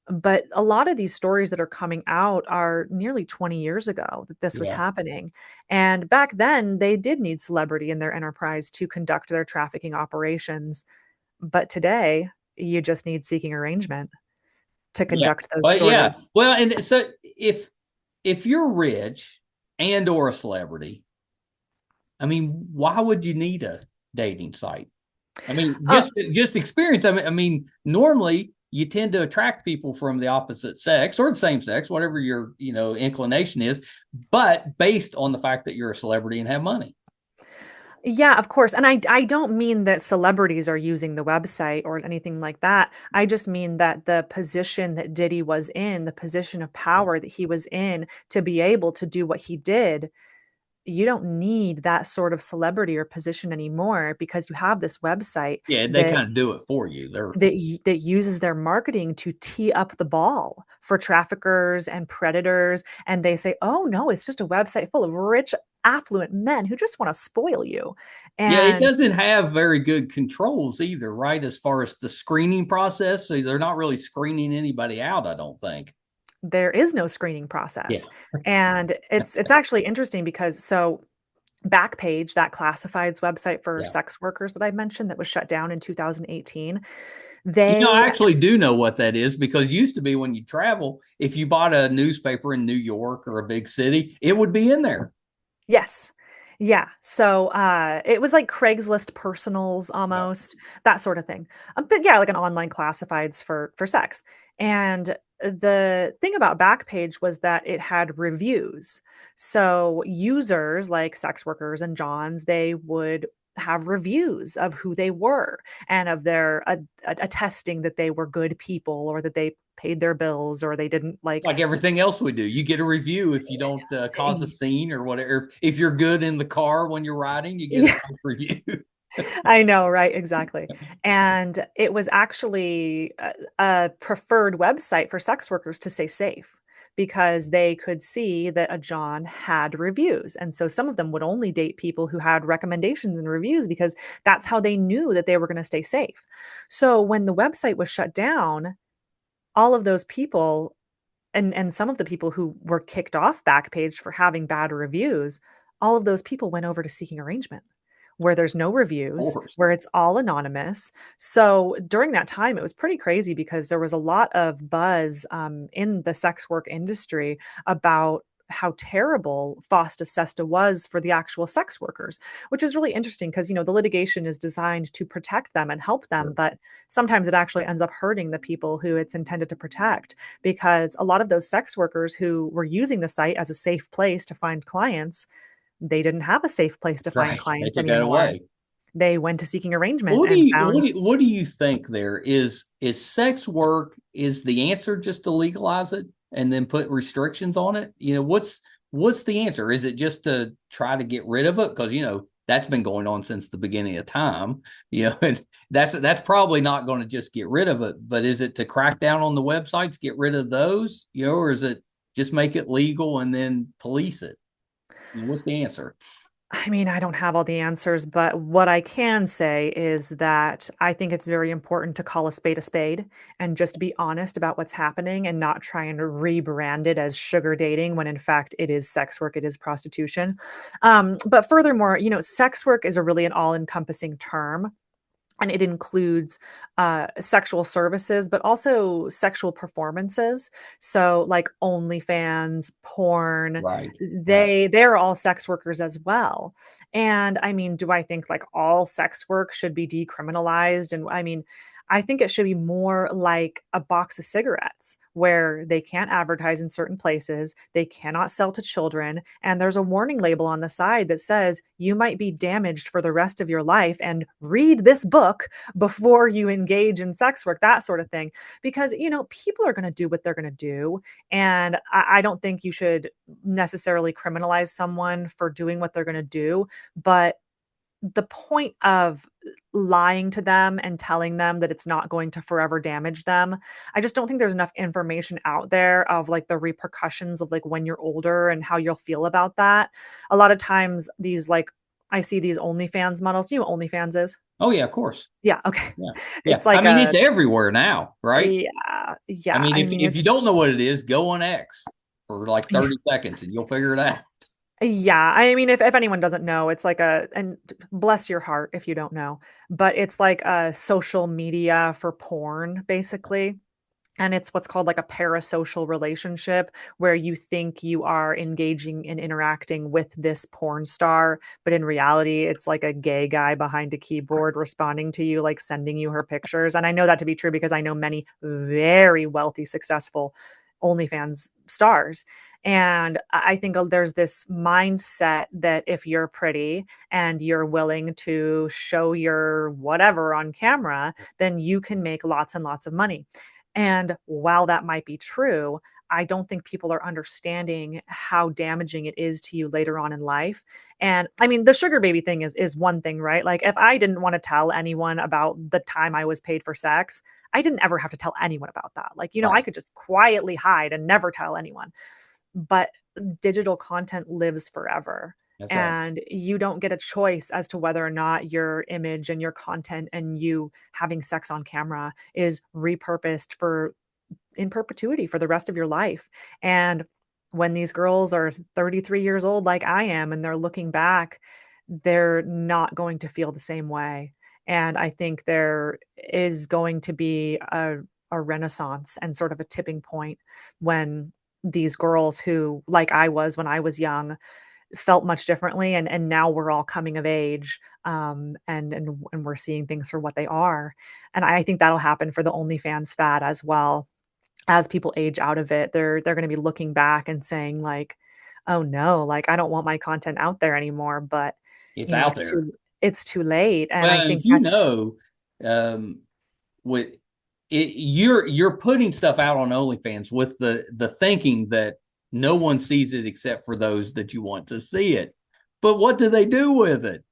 But a lot of these stories that are coming out are nearly 20 years ago that this was Yeah. happening. And back then, they did need celebrity in their enterprise to conduct their trafficking operations. But today, you just need seeking arrangement to Yeah. conduct those Well, sort of. yeah. Well, and so if you're rich and or a celebrity, I mean, why would you need a dating site? I mean, Uh, just experience. I mean, normally you tend to attract people from the opposite sex or the same sex, whatever your inclination is, but based on the fact that you're a celebrity and have money. yeah, of course. And I don't mean that celebrities are using the website or anything like that. I just mean that the position that Diddy was in, the position of power that he was in to be able to do what he did, you don't need that sort of celebrity or position anymore because you have this website Yeah, they that kind of do it for you. They're that uses their marketing to tee up the ball for traffickers and predators, and they say, "Oh, no, it's just a website full of rich, affluent men who just wanna spoil you." Yeah, it And doesn't have very good controls either, right? As far as the screening process, so they're not really screening anybody out, I don't think. there is no screening Yeah, process. And it's actually interesting because Backpage, that classifieds website for yeah. sex workers that I mentioned that was shut down in 2018, I they actually do know what that is because used to be when you travel, if you bought a newspaper in New York or a big city, it would be in there. Yes. Yeah. So, it was like Craigslist personals Yeah. almost, that sort of thing. But yeah, like an online classifieds for sex. And the thing about Backpage was that it had reviews. So users like sex workers and Johns, they would have reviews of who they were and of their attesting that they were good people or that they paid their bills or they didn't It's like everything else we do. You get a review if you don't cause a scene or whatever. If you're good in the car when you're riding, you get a yeah. nice review. I know, right? Exactly. And it was actually a preferred website for sex workers to stay safe because they could see that a John had reviews. And so some of them would only date people who had recommendations and reviews because that's how they knew that they were going to stay safe. So when the website was shut down, all of those people and some of the people who were kicked off Backpage for having bad reviews, all of those people went over to Seeking Arrangement, where there's no Of reviews, course. where it's all anonymous. So during that time, it was pretty crazy because there was a lot of buzz in the sex work industry about how terrible FOSTA SESTA was for the actual sex workers, which is really interesting because, the litigation is designed to protect them and help them, Sure. but sometimes it actually ends up hurting the people who it's intended to protect because a lot of those sex workers who were using the site as a safe place to find clients, they didn't have a safe place to find Right. They clients took that anymore. away. They went to Seeking Well, Arrangement and found. what do you think there is sex work is the answer just to legalize it and then put restrictions on it? What's what's the answer? Is it just to try to get rid of it? Because that's been going on since the beginning of time. And that's probably not going to just get rid of it. But is it to crack down on the websites, get rid of those? Or is it just make it legal and then police it? What's the answer? I mean, I don't have all the answers, but what I can say is that I think it's very important to call a spade and just be honest about what's happening and not try and rebrand it as sugar dating when in fact it is sex work, it is prostitution. But furthermore, sex work is a really an all-encompassing term. And it includes sexual services, but also sexual performances. So, like OnlyFans, porn, Right. Right. they're all sex workers as well. And I mean, do I think like all sex work should be decriminalized? And I mean, I think it should be more like a box of cigarettes where they can't advertise in certain places, they cannot sell to children, and there's a warning label on the side that says you might be damaged for the rest of your life and read this book before you engage in sex work, that sort of thing. Because, people are going to do what they're going to do. And I don't think you should necessarily criminalize someone for doing what they're going to do. But the point of lying to them and telling them that it's not going to forever damage them, I just don't think there's enough information out there of like the repercussions of like when you're older and how you'll feel about that. A lot of times these like I see these OnlyFans models. Do you know what OnlyFans is? Oh yeah, of course. Yeah, okay. Yeah. It's Yeah. I like mean, a it's everywhere now, right? yeah, I yeah. mean, I if mean, if you it's don't know what it is, go on X for like yeah, 30 seconds and you'll figure it out. yeah. I mean, if anyone doesn't know, it's like and bless your heart if you don't know, but it's like a social media for porn, basically. And it's what's called like a parasocial relationship where you think you are engaging and interacting with this porn star, but in reality, it's like a gay guy behind a keyboard responding to you, like sending you her pictures. And I know that to be true because I know many very wealthy, successful OnlyFans stars. And I think there's this mindset that if you're pretty and you're willing to show your whatever on camera, then you can make lots and lots of money. And while that might be true, I don't think people are understanding how damaging it is to you later on in life. And I mean, the sugar baby thing is one thing, right? Like if I didn't want to tell anyone about the time I was paid for sex, I didn't ever have to tell anyone about that. Like, I Right. could just quietly hide and never tell anyone. But digital content lives forever. That's right. And you don't get a choice as to whether or not your image and your content and you having sex on camera is repurposed for in perpetuity for the rest of your life. And when these girls are 33 years old, like I am, and they're looking back, they're not going to feel the same way. And I think there is going to be a renaissance and sort of a tipping point when these girls who, like I was when I was young, felt much differently, and now we're all coming of age, and we're seeing things for what they are. And I think that'll happen for the OnlyFans fad as well. As people age out of it, they're going to be looking back and saying like, "Oh no, like I don't want my content out there anymore." But It's out it's there. too late, and I Well, think that's um, with you're putting stuff out on OnlyFans with the thinking that no one sees it except for those that you want to see it. But what do they do with it?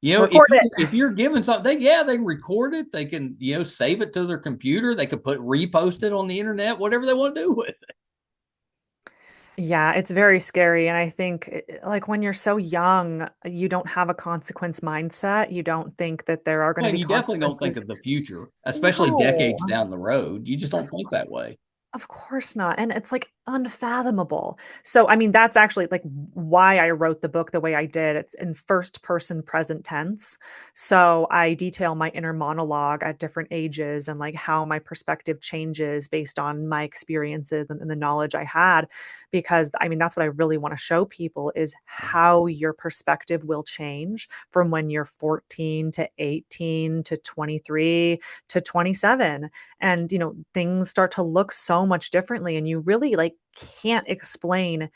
If record it. you're given something, they record it. They can save it to their computer. They could repost it on the internet. Whatever they want to do with it. Yeah, it's very scary, and I think, like, when you're so young, you don't have a consequence mindset. You don't think that there are Well, gonna and be you definitely don't think consequences. of the future, especially No. decades down the road. You just Of don't think that way. Of course not, and it's, like, unfathomable. So, I mean, that's actually, like, why I wrote the book the way I did. It's in first person present tense, so I detail my inner monologue at different ages and, like, how my perspective changes based on my experiences and the knowledge I had, because, I mean, that's what I really wanna show people is how your perspective will change from when you're 14 to 18 to 23 to 27, and things start to look so much differently, and you really like can't explain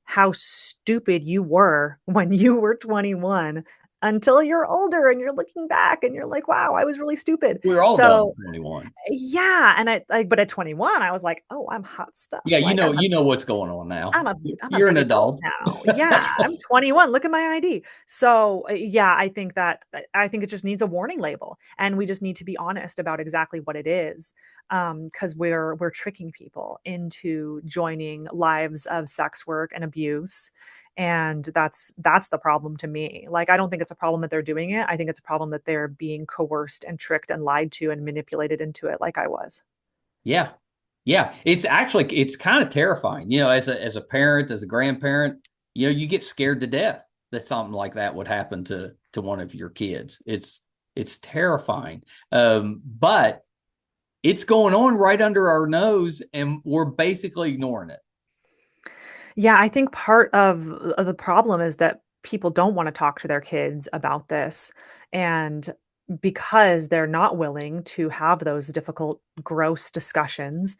how stupid you were when you were 21 until you're older and you're looking back and you're like, wow, I was really stupid. We're all dumb So at 21. yeah, and but at 21, I was like, oh, I'm hot stuff. Yeah, Like you know what's going on now. I'm a You're an big adult adult. now. Yeah, I'm 21. Look at my ID. So, yeah, I think it just needs a warning label, and we just need to be honest about exactly what it is, because we're tricking people into joining lives of sex work and abuse, and that's the problem to me. Like, I don't think it's a problem that they're doing it. I think it's a problem that they're being coerced and tricked and lied to and manipulated into it, like I was. Yeah. Yeah. It's kind of terrifying. You know, as a parent, as a grandparent, you know, you get scared to death that something like that would happen to one of your kids. It's terrifying. But it's going on right under our nose and we're basically ignoring it. Yeah, I think part of the problem is that people don't want to talk to their kids about this. And because they're not willing to have those difficult, gross discussions,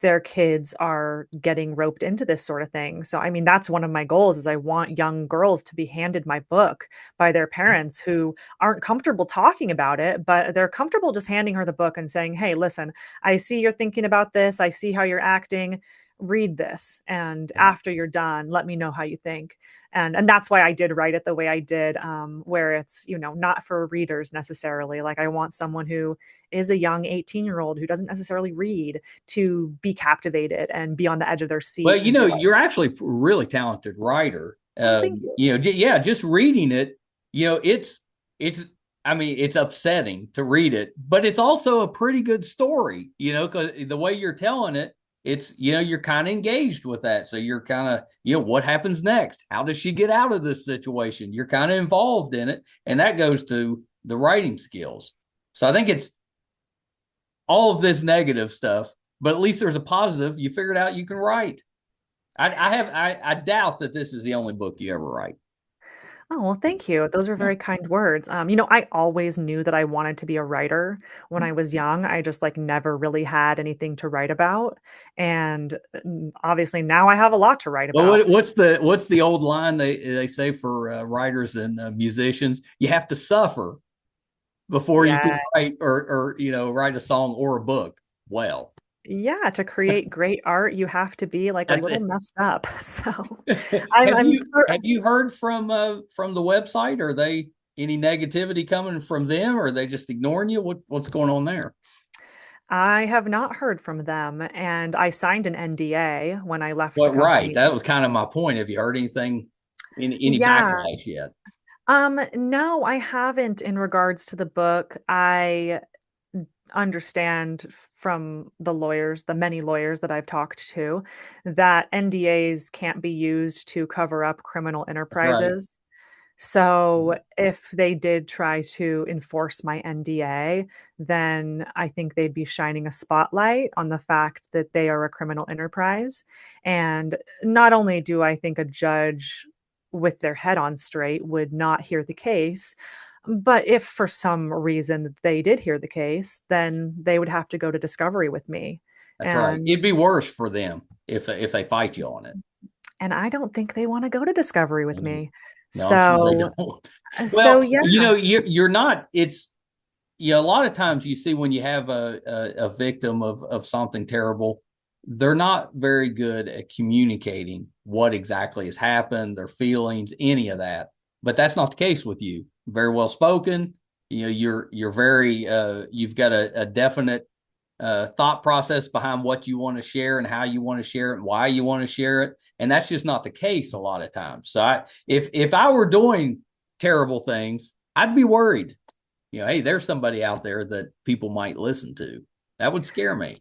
their kids are getting roped into this sort of thing. So, I mean, that's one of my goals is I want young girls to be handed my book by their parents who aren't comfortable talking about it, but they're comfortable just handing her the book and saying, "Hey, listen, I see you're thinking about this. I see how you're acting, read this, and Yeah. after you're done let me know how you think." And that's why I did write it the way I did, where it's, not for readers necessarily. Like, I want someone who is a young 18-year-old who doesn't necessarily read to be captivated and be on the edge of their Well, seat you and be know, like, you're actually a really talented writer. oh, thank you. You know, yeah, just reading it, you know, it's I mean, it's upsetting to read it, but it's also a pretty good story, you know, because the way you're telling it, it's, you know, you're kind of engaged with that. So you're kind of, you know, what happens next? How does she get out of this situation? You're kind of involved in it. And that goes to the writing skills. So I think it's all of this negative stuff, but at least there's a positive. You figured out you can write. I doubt that this is the only book you ever write. Oh, well, thank you. Those are Yeah. very kind words. I always knew that I wanted to be a writer when I was young. I just like never really had anything to write about. And obviously now I have a lot to write Well, about. what's the old line they say for writers and musicians? You have to suffer before you can Yeah. write or you know write a song or a book. Well, Yeah, to create great art, you have to be like a that's little it. messed up. So I'm have I'm have you heard from the website? Are they any negativity coming from them, or are they just ignoring you? What's going on there? I have not heard from them, and I signed an NDA when I left the Well, right. company. That was kind of my point. Have you heard anything, any Yeah. backlash yet? No, I haven't in regards to the book. I understand from the many lawyers that I've talked to, that NDAs can't be used to cover up criminal That's right. enterprises. So if they did try to enforce my NDA, then I think they'd be shining a spotlight on the fact that they are a criminal enterprise. And not only do I think a judge with their head on straight would not hear the case, but if for some reason they did hear the case, then they would have to go to discovery with me. That's right. And It'd be worse for them if they fight you on it. and I don't think they want to go to discovery with Mhm. me. No, I'm sure they So don't. so Well, yeah. you know, you're not. It's you know, a lot of times you see when you have a victim of something terrible, they're not very good at communicating what exactly has happened, their feelings, any of that. But that's not the case with you. Very well spoken. You know, you're very you've got a definite thought process behind what you want to share and how you want to share it and why you want to share it. And that's just not the case a lot of times. So if I were doing terrible things, I'd be worried. You know, hey, there's somebody out there that people might listen to. That would scare me.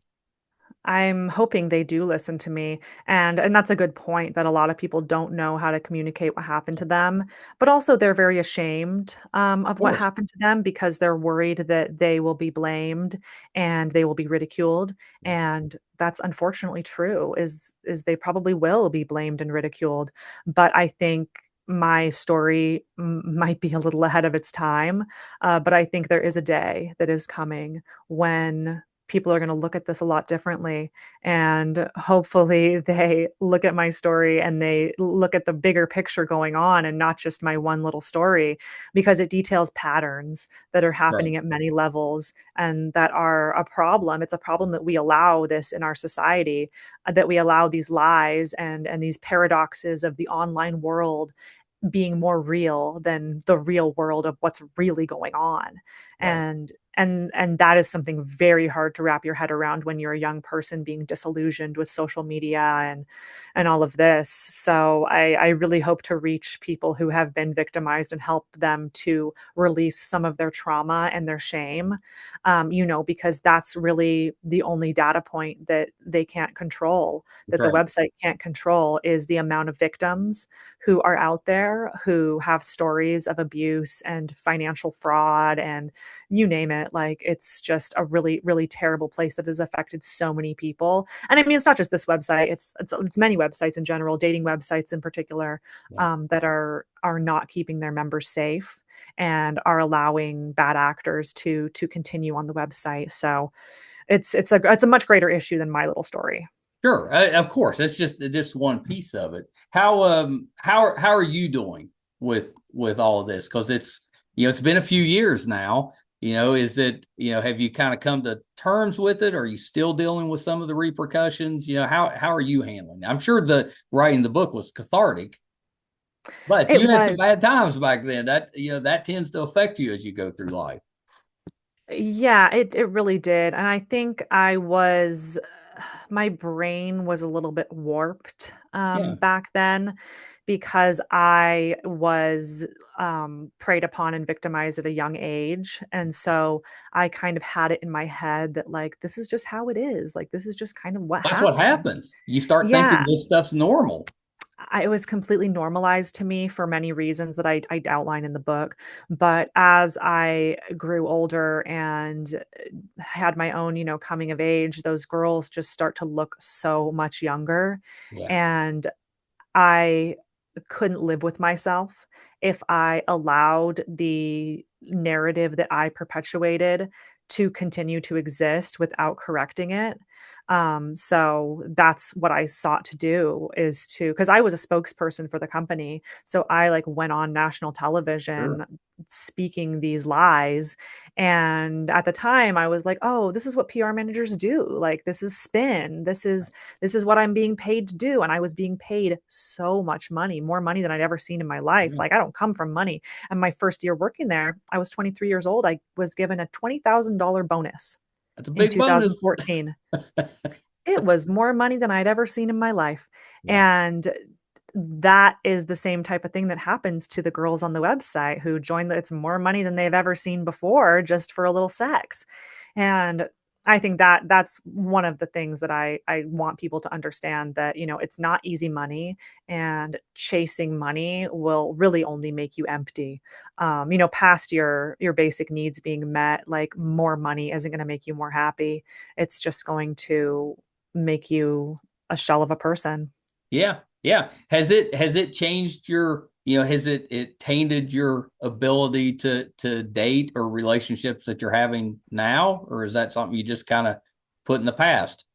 I'm hoping they do listen to me. And that's a good point that a lot of people don't know how to communicate what happened to them, but also they're very ashamed Of of what course. happened to them because they're worried that they will be blamed and they will be ridiculed. And that's unfortunately true, is they probably will be blamed and ridiculed. But I think my story might be a little ahead of its time. But I think there is a day that is coming when people are going to look at this a lot differently. And hopefully they look at my story and they look at the bigger picture going on and not just my one little story, because it details patterns that are Right. happening at many levels and that are a problem. It's a problem that we allow this in our society, that we allow these lies and these paradoxes of the online world being more real than the real world of what's really going on. Right. And that is something very hard to wrap your head around when you're a young person being disillusioned with social media and all of this. So I really hope to reach people who have been victimized and help them to release some of their trauma and their shame, because that's really the only data point that they can't control, that the Right. website can't control, is the amount of victims who are out there who have stories of abuse and financial fraud and you name it. Like, it's just a really, really terrible place that has affected so many people. And I mean, it's not just this website; it's many websites in general, dating websites in particular, Yeah. that are not keeping their members safe and are allowing bad actors to continue on the website. So it's a much greater issue than my little story. Sure. Of course. That's just one piece of it. How are you doing with all of this? Because it's been a few years now. Is it, have you kind of come to terms with it? Are you still dealing with some of the repercussions? How are you handling it? I'm sure the writing the book was cathartic, but It you had some was. bad times back then. That tends to affect you as you go through life. Yeah, it really did. And I think my brain was a little bit warped Yeah. back then because I was preyed upon and victimized at a young age. And so I kind of had it in my head that, like, this is just how it is. Like, this is just kind of what That's what happens. happens. You start thinking Yeah. this stuff's normal. It was completely normalized to me for many reasons that I outline in the book. But as I grew older and had my own, coming of age, those girls just start to look so much younger. Yeah. And I couldn't live with myself if I allowed the narrative that I perpetuated to continue to exist without correcting it. So that's what I sought to do, is to, because I was a spokesperson for the company. So I like went on national television Sure. speaking these lies. And at the time I was like, oh, this is what PR managers do. Like, this is spin. This is what I'm being paid to do. And I was being paid so much money, more money than I'd ever seen in my life. Yeah. Like, I don't come from money. And my first year working there, I was 23 years old. I was given a $20,000 bonus That's a in big bonus. 2014. It was more money than I'd ever seen in my life. Yeah. And that is the same type of thing that happens to the girls on the website who join it's more money than they've ever seen before just for a little sex. And I think that that's one of the things that I want people to understand, that, it's not easy money, and chasing money will really only make you empty. Past your basic needs being met, like, more money isn't going to make you more happy. It's just going to make you a shell of a person. Yeah. Yeah. Has it changed has it tainted your ability to date or relationships that you're having now? Or is that something you just kind of put in the past?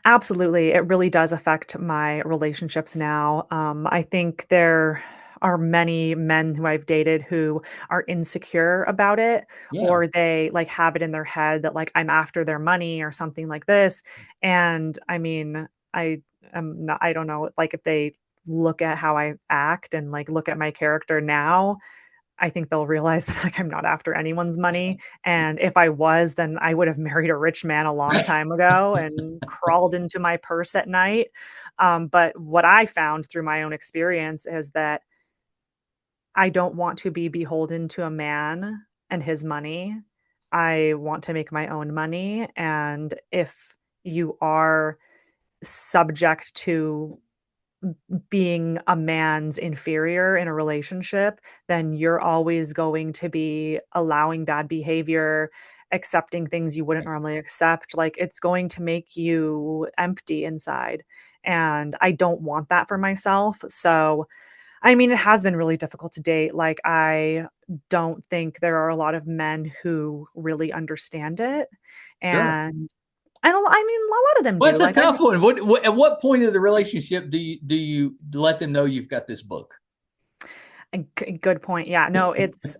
Absolutely. It really does affect my relationships now. I think there are many men who I've dated who are insecure about it, Yeah. or they like have it in their head that, like, I'm after their money or something like this. And I mean, I don't know, like, if they look at how I act and like look at my character now, I think they'll realize that, like, I'm not after anyone's money. And if I was, then I would have married a rich man a long time ago and crawled into my purse at night. But what I found through my own experience is that I don't want to be beholden to a man and his money. I want to make my own money. And if you are subject to being a man's inferior in a relationship, then you're always going to be allowing bad behavior, accepting things you wouldn't normally accept. Like, it's going to make you empty inside. And I don't want that for myself. So I mean, it has been really difficult to date. Like, I don't think there are a lot of men who really understand it, Sure. and I mean, a lot of them Well, do. it's a Like, I tough one. At what point of the relationship do you let them know you've got this book? good point. Yeah, no,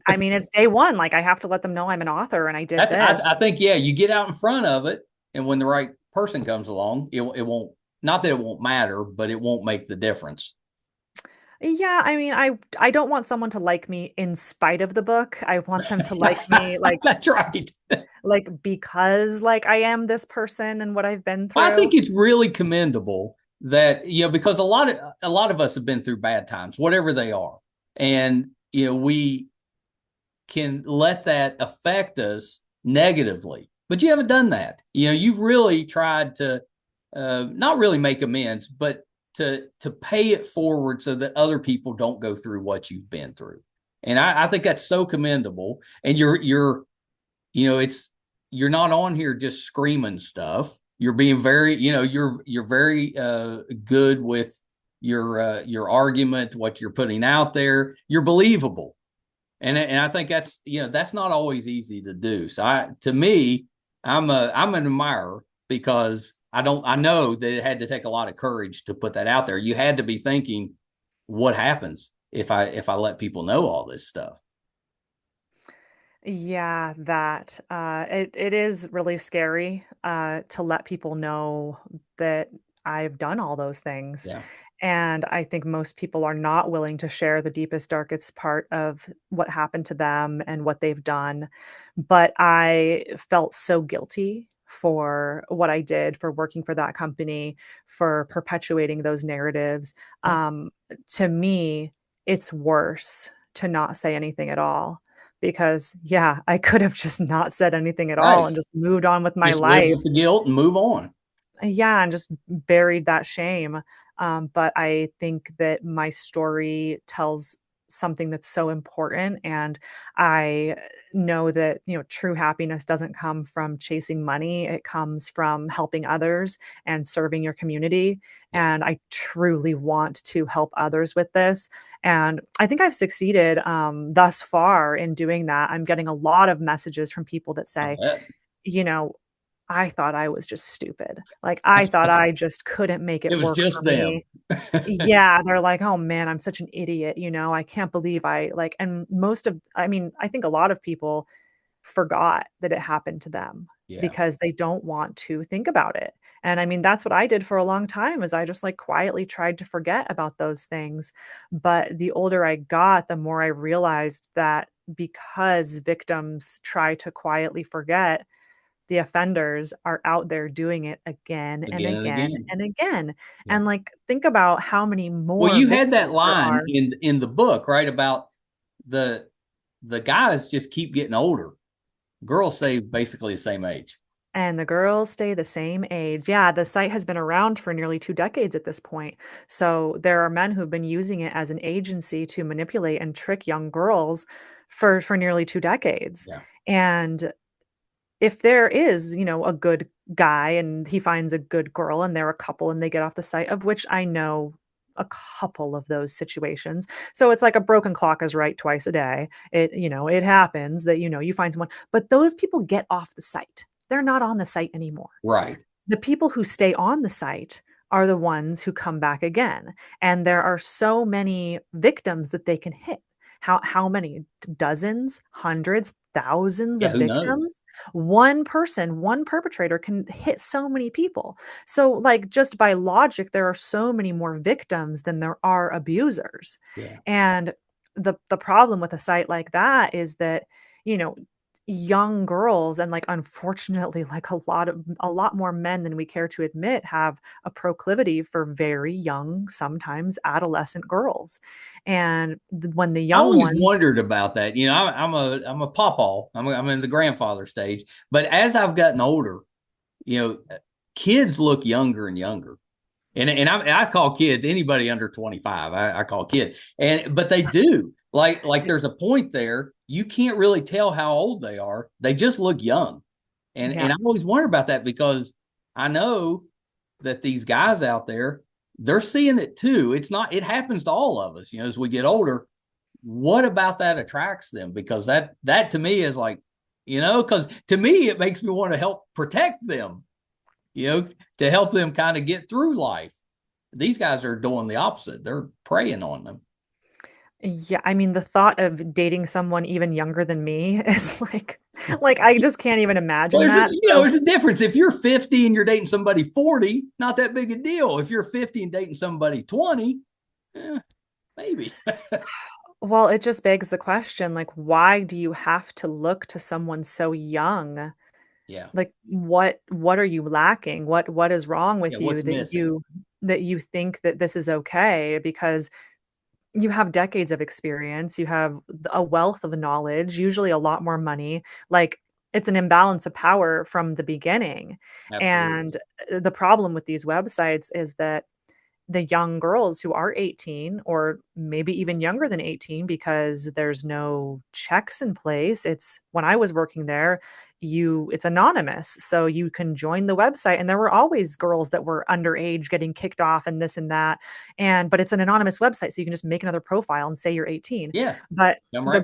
I mean, it's day one. Like, I have to let them know I'm an author and I did this. I think yeah, you get out in front of it, and when the right person comes along, it won't. Not that it won't matter, but it won't make the difference. Yeah, I mean, I don't want someone to like me in spite of the book. I want them to like me, That's right. because, like, I am this person and what I've been I think through. it's really commendable that because a lot of us have been through bad times, whatever they are, and we can let that affect us negatively. But you haven't done that. You've really tried to not really make amends, but to pay it forward so that other people don't go through what you've been through. And I think that's so commendable. And it's you're not on here just screaming stuff. You're being very, you're very good with your argument, what you're putting out there. You're believable, and I think that's not always easy to do. So to me, I'm an admirer because I know that it had to take a lot of courage to put that out there. You had to be thinking, what happens if I let people know all this stuff? Yeah, that it is really scary to let people know that I've done all those things. Yeah, And I think most people are not willing to share the deepest, darkest part of what happened to them and what they've done. But I felt so guilty for what I did, for working for that company, for perpetuating those narratives. yeah, Um, to me, it's worse to not say anything at all because, yeah, I could have just not said anything at all right. and just moved on with my Just live life. with the guilt and move on. Yeah, and just buried that shame. But I think that my story tells something that's so important, and I know that, true happiness doesn't come from chasing money. It comes from helping others and serving your community, Yeah. and I truly want to help others with this, and I think I've succeeded, thus far in doing that. I'm getting a lot of messages from people that I say, bet. you know, I thought I was just stupid. Like, I thought I just couldn't make It it was work for just them. me. Yeah, they're like, "Oh, man, I'm such an idiot," I can't believe I like and I mean, I think a lot of people forgot that it happened to them Yeah. because they don't want to think about it. And I mean, that's what I did for a long time is I just like quietly tried to forget about those things. But the older I got, the more I realized that because victims try to quietly forget, the offenders are out there doing it again and Again and again again. and again. Yeah. And, like, think about how many Well, more you had that victims there line are, in the book, right? About the the guys just keep getting older. Girls stay basically the same age. and the girls stay the same age. Yeah, the site has been around for nearly 2 decades at this point. So, there are men who've been using it as an agency to manipulate and trick young girls for nearly 2 decades. Yeah. And if there is, a good guy and he finds a good girl and they're a couple and they get off the site, of which I know a couple of those situations. So it's like a broken clock is right twice a day. It happens that, you find someone, but those people get off the site. They're not on the site anymore. Right. The people who stay on the site are the ones who come back again, and there are so many victims that they can hit. How many? Dozens, hundreds, thousands Yeah. of Who knows? victims? One person, one perpetrator can hit so many people. So, like, just by logic, there are so many more victims than there are abusers. Yeah. And the problem with a site like that is that, you know, young girls and, like, unfortunately, like, a lot more men than we care to admit have a proclivity for very young, sometimes adolescent girls, and when the I young always ones wondered about that. I'm a pawpaw. I'm in the grandfather stage. But as I've gotten older, you know, kids look younger and younger. And I call kids anybody under 25. I call kid. But they do. Like there's a point there, you can't really tell how old they are. They just look young. And yeah. and I always wonder about that because I know that these guys out there, they're seeing it too. It's not, it happens to all of us, as we get older. What about that attracts them? Because that to me is like, because to me, it makes me want to help protect them, you know, to help them kind of get through life. These guys are doing the opposite. They're preying on them. Yeah, I mean, the thought of dating someone even younger than me is like I just can't even imagine Well, that. So, there's a difference. If you're 50 and you're dating somebody 40, not that big a deal. If you're 50 and dating somebody 20, eh, maybe. well, it just begs the question, like, why do you have to look to someone so young? Yeah. Like, what are you lacking? What is wrong Yeah. with you What's missing? that you think that this is okay? Because you have decades of experience, you have a wealth of knowledge, usually a lot more money. Like, it's an imbalance of power from the beginning. Absolutely. And the problem with these websites is that the young girls who are 18 or maybe even younger than 18, because there's no checks in place. It's when I was working there, it's anonymous. So you can join the website and there were always girls that were underage getting kicked off and this and that. But it's an anonymous website so you can just make another profile and say you're 18. Yeah. But Come the right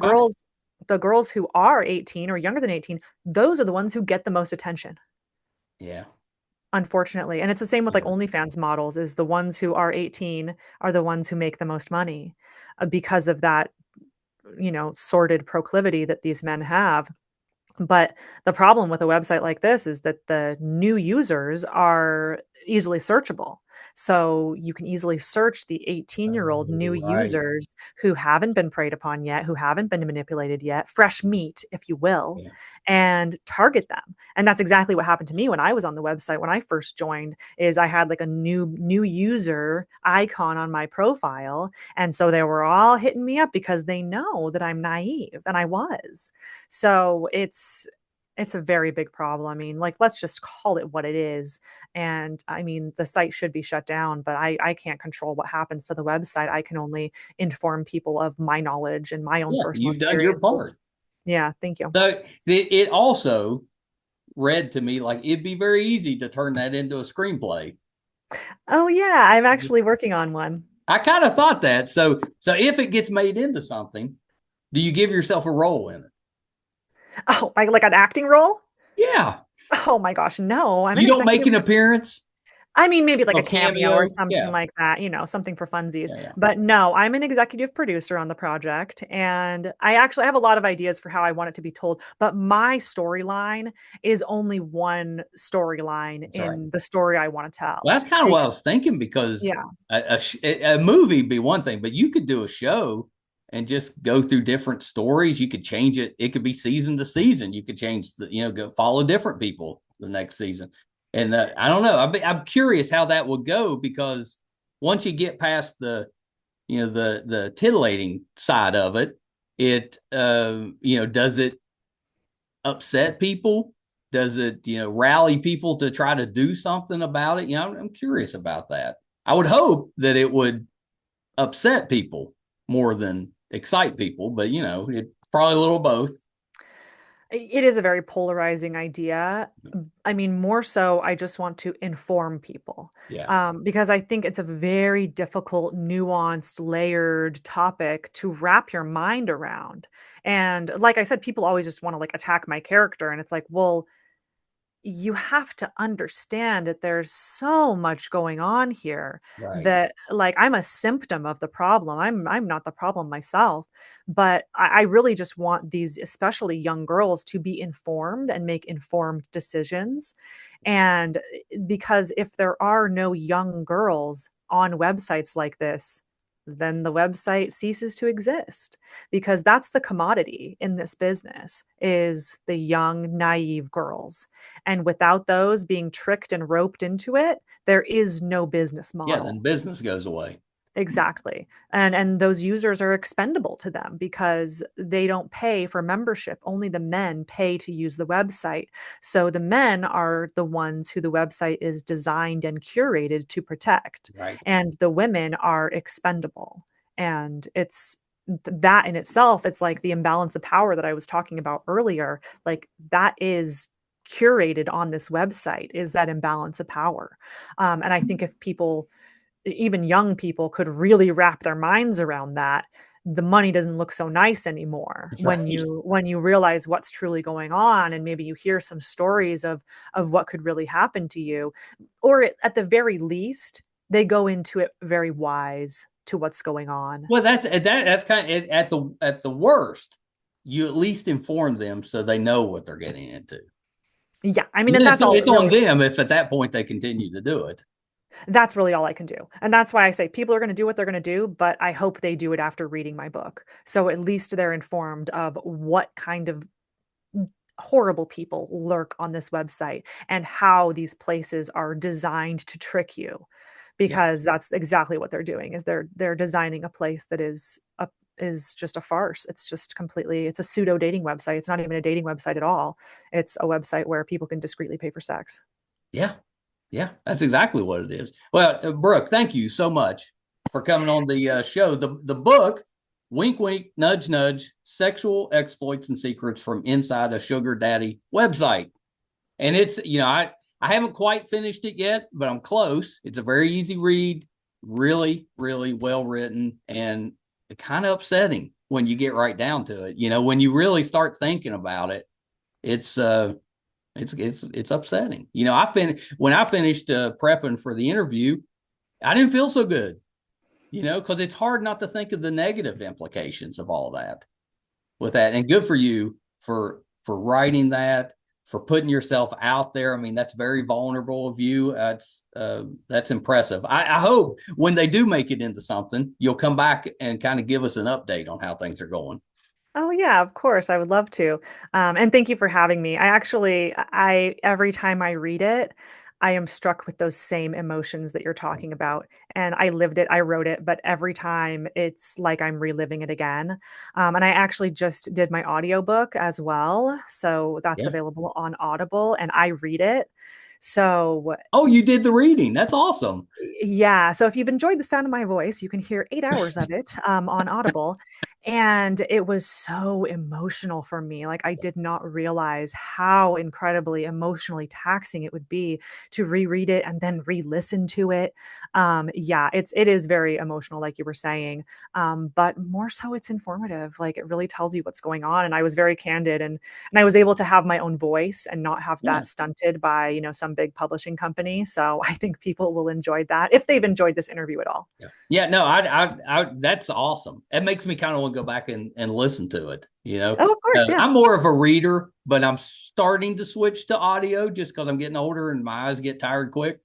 back. girls who are 18 or younger than 18, those are the ones who get the most attention. Yeah. Unfortunately, and it's the same with, like, Yeah. OnlyFans models, is the ones who are 18 are the ones who make the most money, because of that, sordid proclivity that these men have. But the problem with a website like this is that the new users are easily searchable. So you can easily search the 18-year-old new Right. users who haven't been preyed upon yet, who haven't been manipulated yet, fresh meat, if you will, Yeah. and target them. And that's exactly what happened to me when I was on the website when I first joined, is I had like a new user icon on my profile. And so they were all hitting me up because they know that I'm naive, and I was. So it's a very big problem. I mean, like, let's just call it what it is. And I mean, the site should be shut down, but I can't control what happens to the website. I can only inform people of my knowledge and my own Yeah. personal You've done your experiences. part. Yeah, thank you. So it also read to me like it'd be very easy to turn that into a screenplay. Oh yeah, I'm actually working on one. I kind of thought that. So if it gets made into something, do you give yourself a role in it? Oh, like an acting role? Yeah. Oh my gosh, no. I'm an You don't make executive. an appearance, I mean, maybe like a a cameo or cameo. something Yeah. like that, something for funsies. Yeah. Yeah. But no, I'm an executive producer on the project, and I actually have a lot of ideas for how I want it to be told. But my storyline is only one storyline That's right. in the story I want to tell. Well, that's kind of what I was thinking because Yeah, a movie would be one thing, but you could do a show and just go through different stories. You could change it. It could be season to season. You could change go follow different people the next season. And I don't know. I'm curious how that would go because once you get past the titillating side of it, does it upset people? Does it, rally people to try to do something about it? I'm curious about that. I would hope that it would upset people more than excite people, but it's probably a little of both. it is a very polarizing idea. I mean, more so, I just want to inform people, Yeah. because I think it's a very difficult, nuanced, layered topic to wrap your mind around. And like I said, people always just want to like attack my character, and it's like, well, you have to understand that there's so much going on here, Right. that like I'm a symptom of the problem. I'm not the problem myself, but I really just want these especially young girls to be informed and make informed decisions. And because if there are no young girls on websites like this, then the website ceases to exist, because that's the commodity in this business, is the young naive girls. And without those being tricked and roped into it, there is no business Yeah. Then model. business goes away. Exactly. And those users are expendable to them because they don't pay for membership. Only the men pay to use the website. So the men are the ones who the website is designed and curated to protect. Right. And the women are expendable. And it's that in itself, it's like the imbalance of power that I was talking about earlier. Like, that is curated on this website, is that imbalance of power. And I think if people even young people could really wrap their minds around that, the money doesn't look so nice anymore when Right. you realize what's truly going on, and maybe you hear some stories of what could really happen to you, or at the very least they go into it very wise to what's going on. Well, that's kind of at the worst. You at least inform them so they know what they're getting into. Yeah, I mean, And and then it's on really them if at that point they continue to do it. that's really all I can do. And that's why I say people are going to do what they're going to do, but I hope they do it after reading my book. So at least they're informed of what kind of horrible people lurk on this website and how these places are designed to trick you, Yeah. because that's exactly what they're doing. Is they're designing a place that is just a farce. It's just completely, it's a pseudo dating website. It's not even a dating website at all. It's a website where people can discreetly pay for sex. Yeah. Yeah. That's exactly what it is. Well, Brooke, thank you so much for coming on the show. The book, Wink Wink, Nudge Nudge, Sexual Exploits and Secrets from Inside a Sugar Daddy Website. And it's, I haven't quite finished it yet, but I'm close. It's a very easy read, really, really well written, and kind of upsetting when you get right down to it. When you really start thinking about it, it's it's upsetting. When I finished prepping for the interview, I didn't feel so good. Because it's hard not to think of the negative implications of all that with that. And good for you for writing that, for putting yourself out there. I mean, that's very vulnerable of you. That's impressive. I hope when they do make it into something, you'll come back and kind of give us an update on how things are going. Oh yeah, of course. I would love to. And thank you for having me. I every time I read it, I am struck with those same emotions that you're talking about. And I lived it, I wrote it, but every time it's like I'm reliving it again. And I actually just did my audiobook as well. So that's Yeah. available on Audible and I read it. So Oh, you did the reading. That's awesome. yeah. So if you've enjoyed the sound of my voice, you can hear 8 hours of it on Audible. And it was so emotional for me. Like, I did not realize how incredibly emotionally taxing it would be to reread it and then re-listen to it. Yeah, it is very emotional, like you were saying. But more so it's informative. Like, it really tells you what's going on. And I was very candid, and I was able to have my own voice and not have Yeah. that stunted by, some big publishing company. So I think people will enjoy that if they've enjoyed this interview at all. Yeah. Yeah. No, that's awesome. It makes me kind of want to go back and listen to it. Oh, of course, yeah. I'm more of a reader, but I'm starting to switch to audio just because I'm getting older and my eyes get tired quick.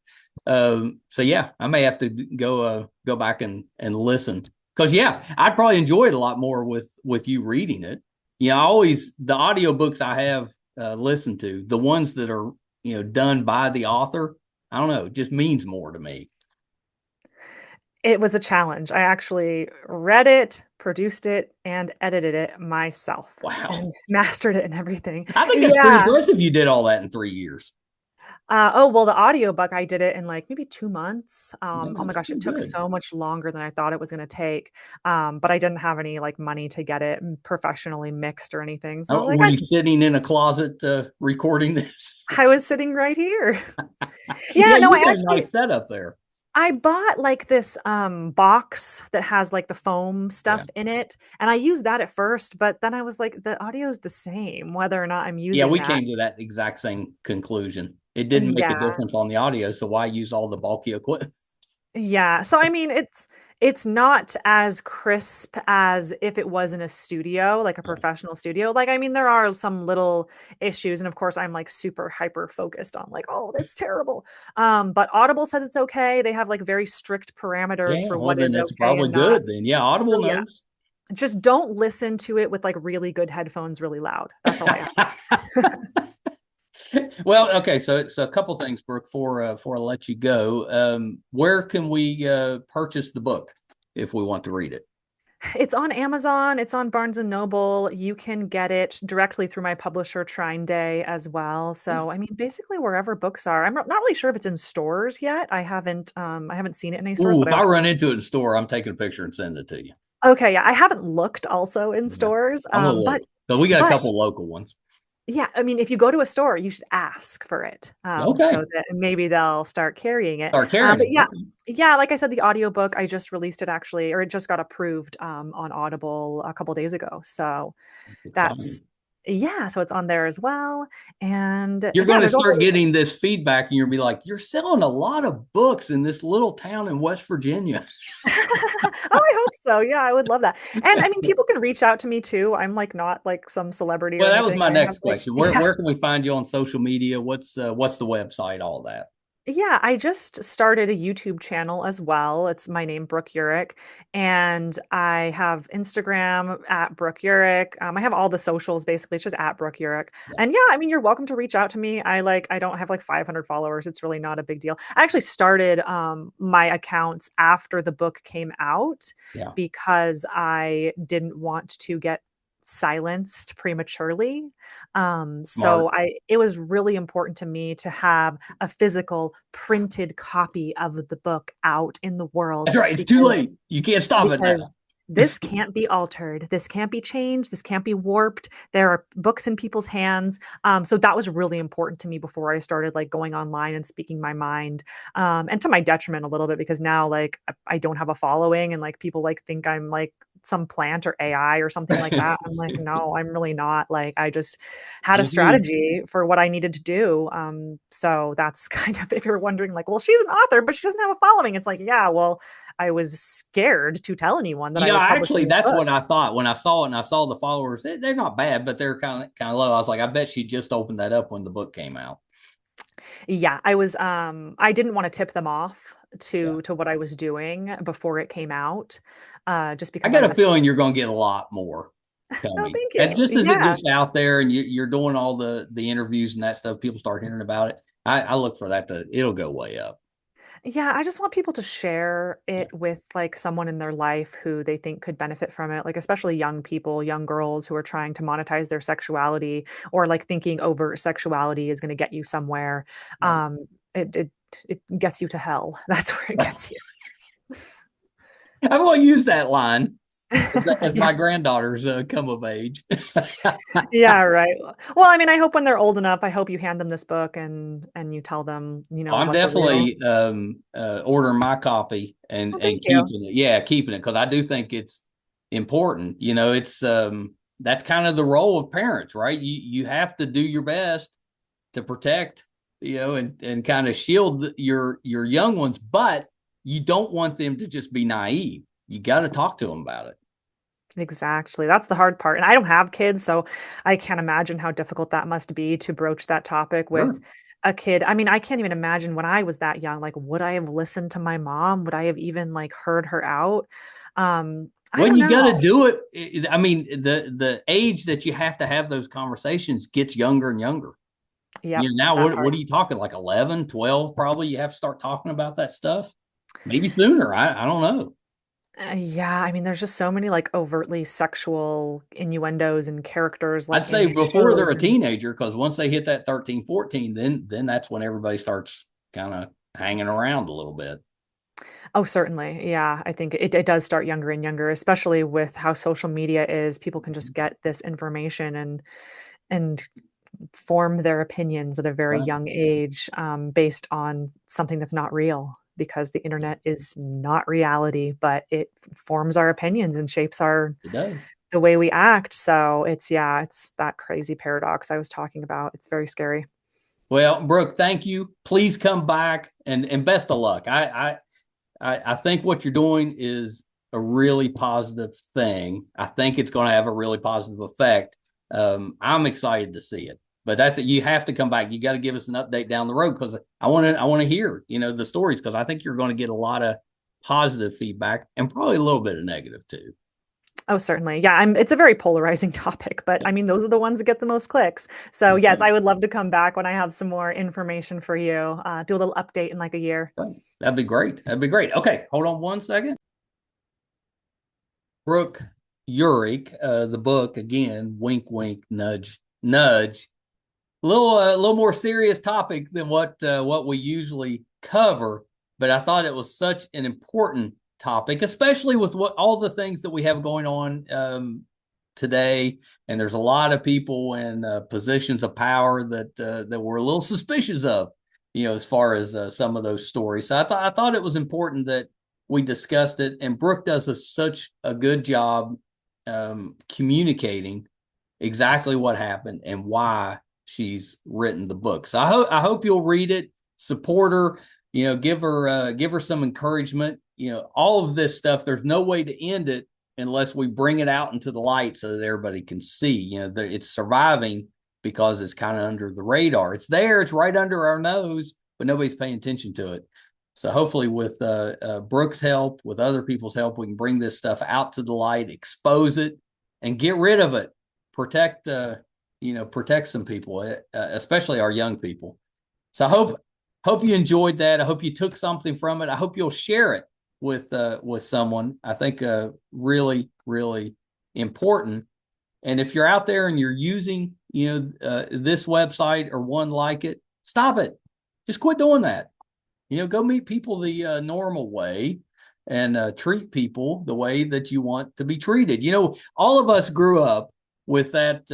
So yeah, I may have to go back and listen because yeah, I'd probably enjoy it a lot more with you reading it. The audiobooks I have listened to, the ones that are done by the author, I don't know, it just means more to me. It was a challenge. I actually read it, produced it, and edited it myself Wow. and mastered it and everything. I think that's pretty Yeah. impressive you did all that in 3 years. Oh, well, the audiobook, I did it in like maybe 2 months. Yeah, Oh my that's gosh, it pretty took good. so much longer than I thought it was going to take. But I didn't have any like money to get it professionally mixed or anything. So I was like, Were you sitting in a closet recording this? I was sitting right here. Yeah, Yeah, no, you got a nice setup there. I bought like this box that has like the foam Yeah. stuff in it, and I used that at first, but then I was like, the audio is the same whether or not I'm Yeah, using we that. came to that exact same conclusion. It didn't make a Yeah. difference on the audio, so why use all the bulky equipment? Yeah. So I mean, it's not as crisp as if it was in a studio, like a professional studio. Like, I mean, there are some little issues, and of course, I'm like super hyper focused on like, oh, that's terrible. But Audible says it's okay. They have like very strict parameters Yeah, for well what then is it's okay probably and not. good then. Yeah, Audible So yeah, knows. just don't listen to it with like really good headphones really loud. That's all I ask. Well, okay, so a couple things, Brooke, before I let you go. Where can we purchase the book if we want to read it? It's on Amazon, it's on Barnes and Noble. You can get it directly through my publisher Trine Day as well. Yeah. So, I mean, basically wherever books are. I'm not really sure if it's in stores yet. I haven't seen it in any stores, Ooh, but if I I also run into it in store, I'm taking a picture and sending it to you. Okay, yeah, I haven't looked also in Yeah, stores. I'm gonna look, but we got a But couple local ones. Yeah, I mean, if you go to a store, you should ask for it, so Okay. that maybe they'll start carrying it. Start carrying But it. yeah, Okay. yeah, like I said, the audiobook, I just released it actually, or it just got approved on Audible a couple days ago. So That's that's exciting. yeah, so it's on there as well. And You're yeah, going to there's also start getting this feedback and you'll be like, you're selling a lot of books in this little town in West Virginia. Oh, I hope so. Yeah, I would love that. And I mean, people can reach out to me too. I'm like not like some celebrity or Well, that was anything. my I have next like question. Where yeah. where can we find you on social media? What's the website? All that. Yeah, I just started a YouTube channel as well. It's my name, Brook Urick, and I have Instagram at Brook Urick. I have all the socials basically. It's just at Brook Urick. Yeah. And yeah, I mean, you're welcome to reach out to me. I don't have like 500 followers. It's really not a big deal. I actually started my accounts after the book came out Yeah. because I didn't want to get silenced prematurely. Smart. So it was really important to me to have a physical printed copy of the book out in the world That's right. It's too because late. You can't stop it because now. this can't be altered. This can't be changed. This can't be warped. There are books in people's hands. So that was really important to me before I started like going online and speaking my mind. And to my detriment a little bit because now like I don't have a following and like people like think I'm like some plant or AI or something like that. I'm like, no, I'm really not. Like I just had a Just you. strategy for what I needed to do. So that's kind of if you're wondering, like, well, she's an author, but she doesn't have a following. It's like, yeah, well, I was scared to tell anyone that I was publishing Actually, this that's book. what I thought when I saw it and I saw the followers. They're not bad, but they're kind of low. I was like, I bet she just opened that up when the book came out. Yeah, I didn't want to tip them off Yeah. to what I was doing before it came out. Just I because I got a was feeling you're going to get a lot more oh, coming. thank And you. just as it Yeah. gets out there and you're doing all the interviews and that stuff, people start hearing about it. I look for that it'll go way up. Yeah, I just want people to share Yeah. it with like someone in their life who they think could benefit from it, like especially young people, young girls who are trying to monetize their sexuality or like thinking overt sexuality is going to get you somewhere. Right. Um, it gets you to hell. That's where it Right. gets you. I'm going to use that line as Yeah. my granddaughters come of age. Yeah, right. Well, I mean, I hope when they're old enough, I hope you hand them this book and you tell them, I'm what the real definitely ordering my copy Oh, and thank you. keeping it. Yeah, keeping it because I do think it's important. It's that's kind of the role of parents, right? You have to do your best to protect, and kind of shield your young ones, but you don't want them to just be naive. You got to talk to them about it. Exactly. That's the hard part. And I don't have kids, so I can't imagine how difficult that must be to broach that topic with Sure. a kid. I mean, I can't even imagine when I was that young, like, would I have listened to my mom? Would I have even like heard her out? I When don't you got to know. do it, I mean, the age that you have to have those conversations gets younger and younger. Yep, Now that what part. are you talking, like 11, 12? Probably you have to start talking about that stuff. Maybe sooner. I don't know. Yeah, I mean, there's just so many like overtly sexual innuendos and characters like I'd in say these before they're shows. a And teenager, because once they hit that 13, 14, then that's when everybody starts kind of hanging around a little bit. oh, certainly. Yeah, I think it does start younger and younger, especially with how social media is. People can just get this information and form their opinions at a very Right. young age, based on something that's not real because the internet is not reality, but it forms our opinions and shapes our It does. the way we act. So it's that crazy paradox I was talking about. It's very scary. Well, Brooke, thank you. Please come back and best of luck. I think what you're doing is a really positive thing. I think it's going to have a really positive effect. I'm excited to see it, but that's it. You have to come back. You got to give us an update down the road because I want to hear the stories because I think you're going to get a lot of positive feedback and probably a little bit of negative too. Oh, certainly. Yeah, it's a very polarizing topic, but I mean, those are the ones that get the most clicks. So, yes, I would love to come back when I have some more information for you. Do a little update in like a year. That'd be great. That'd be great. Okay, hold on one second. Brooke Urick, the book again. Wink, wink, nudge, nudge. A little more serious topic than what we usually cover, but I thought it was such an important topic, especially with what all the things that we have going on today, and there's a lot of people in positions of power that we're a little suspicious of, as far as some of those stories. So I thought it was important that we discussed it, and Brooke does such a good job communicating exactly what happened and why she's written the book. So I hope you'll read it, support her, give her some encouragement. All of this stuff, there's no way to end it unless we bring it out into the light so that everybody can see. It's surviving because it's kind of under the radar. It's there, it's right under our nose, but nobody's paying attention to it. So hopefully with Brooke's help, with other people's help, we can bring this stuff out to the light, expose it, and get rid of it. Protect some people, especially our young people. So I hope you enjoyed that. I hope you took something from it. I hope you'll share it with someone. I think really, really important. And if you're out there and you're using this website or one like it, stop it. Just quit doing that. Go meet people the normal way and treat people the way that you want to be treated. All of us grew up with that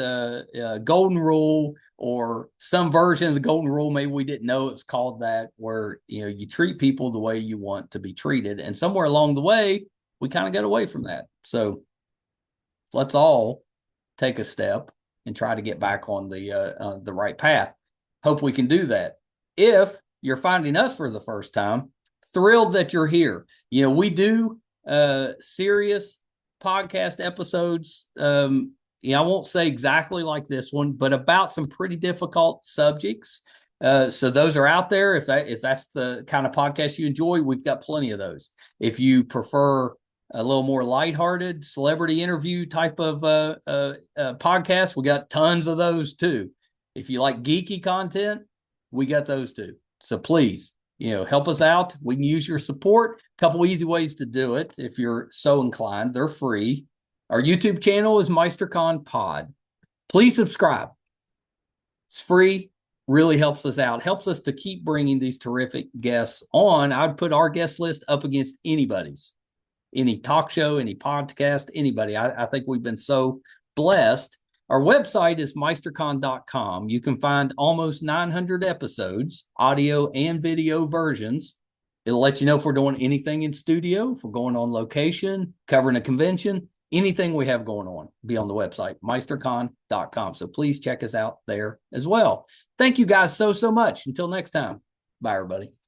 golden rule, or some version of the golden rule. Maybe we didn't know it was called that, where you treat people the way you want to be treated. And somewhere along the way, we kind of got away from that. So let's all take a step and try to get back on the right path. Hope we can do that. If you're finding us for the first time, thrilled that you're here. We do serious podcast episodes. I won't say exactly like this one, but about some pretty difficult subjects. So those are out there. If that's the kind of podcast you enjoy, we've got plenty of those. If you prefer a little more lighthearted celebrity interview type of podcast, we got tons of those too. If you like geeky content, we got those too. So please, help us out. We can use your support. A couple easy ways to do it if you're so inclined. They're free. Our YouTube channel is MeisterCon Pod. Please subscribe. It's free. Really helps us out. Helps us to keep bringing these terrific guests on. I'd put our guest list up against anybody's. Any talk show, any podcast, anybody. I think we've been so blessed. Our website is meistercon.com. You can find almost 900 episodes, audio and video versions. It'll let you know if we're doing anything in studio, if we're going on location, covering a convention, anything we have going on. Be on the website, meistercon.com. So please check us out there as well. Thank you guys so much. Until next time. Bye, everybody.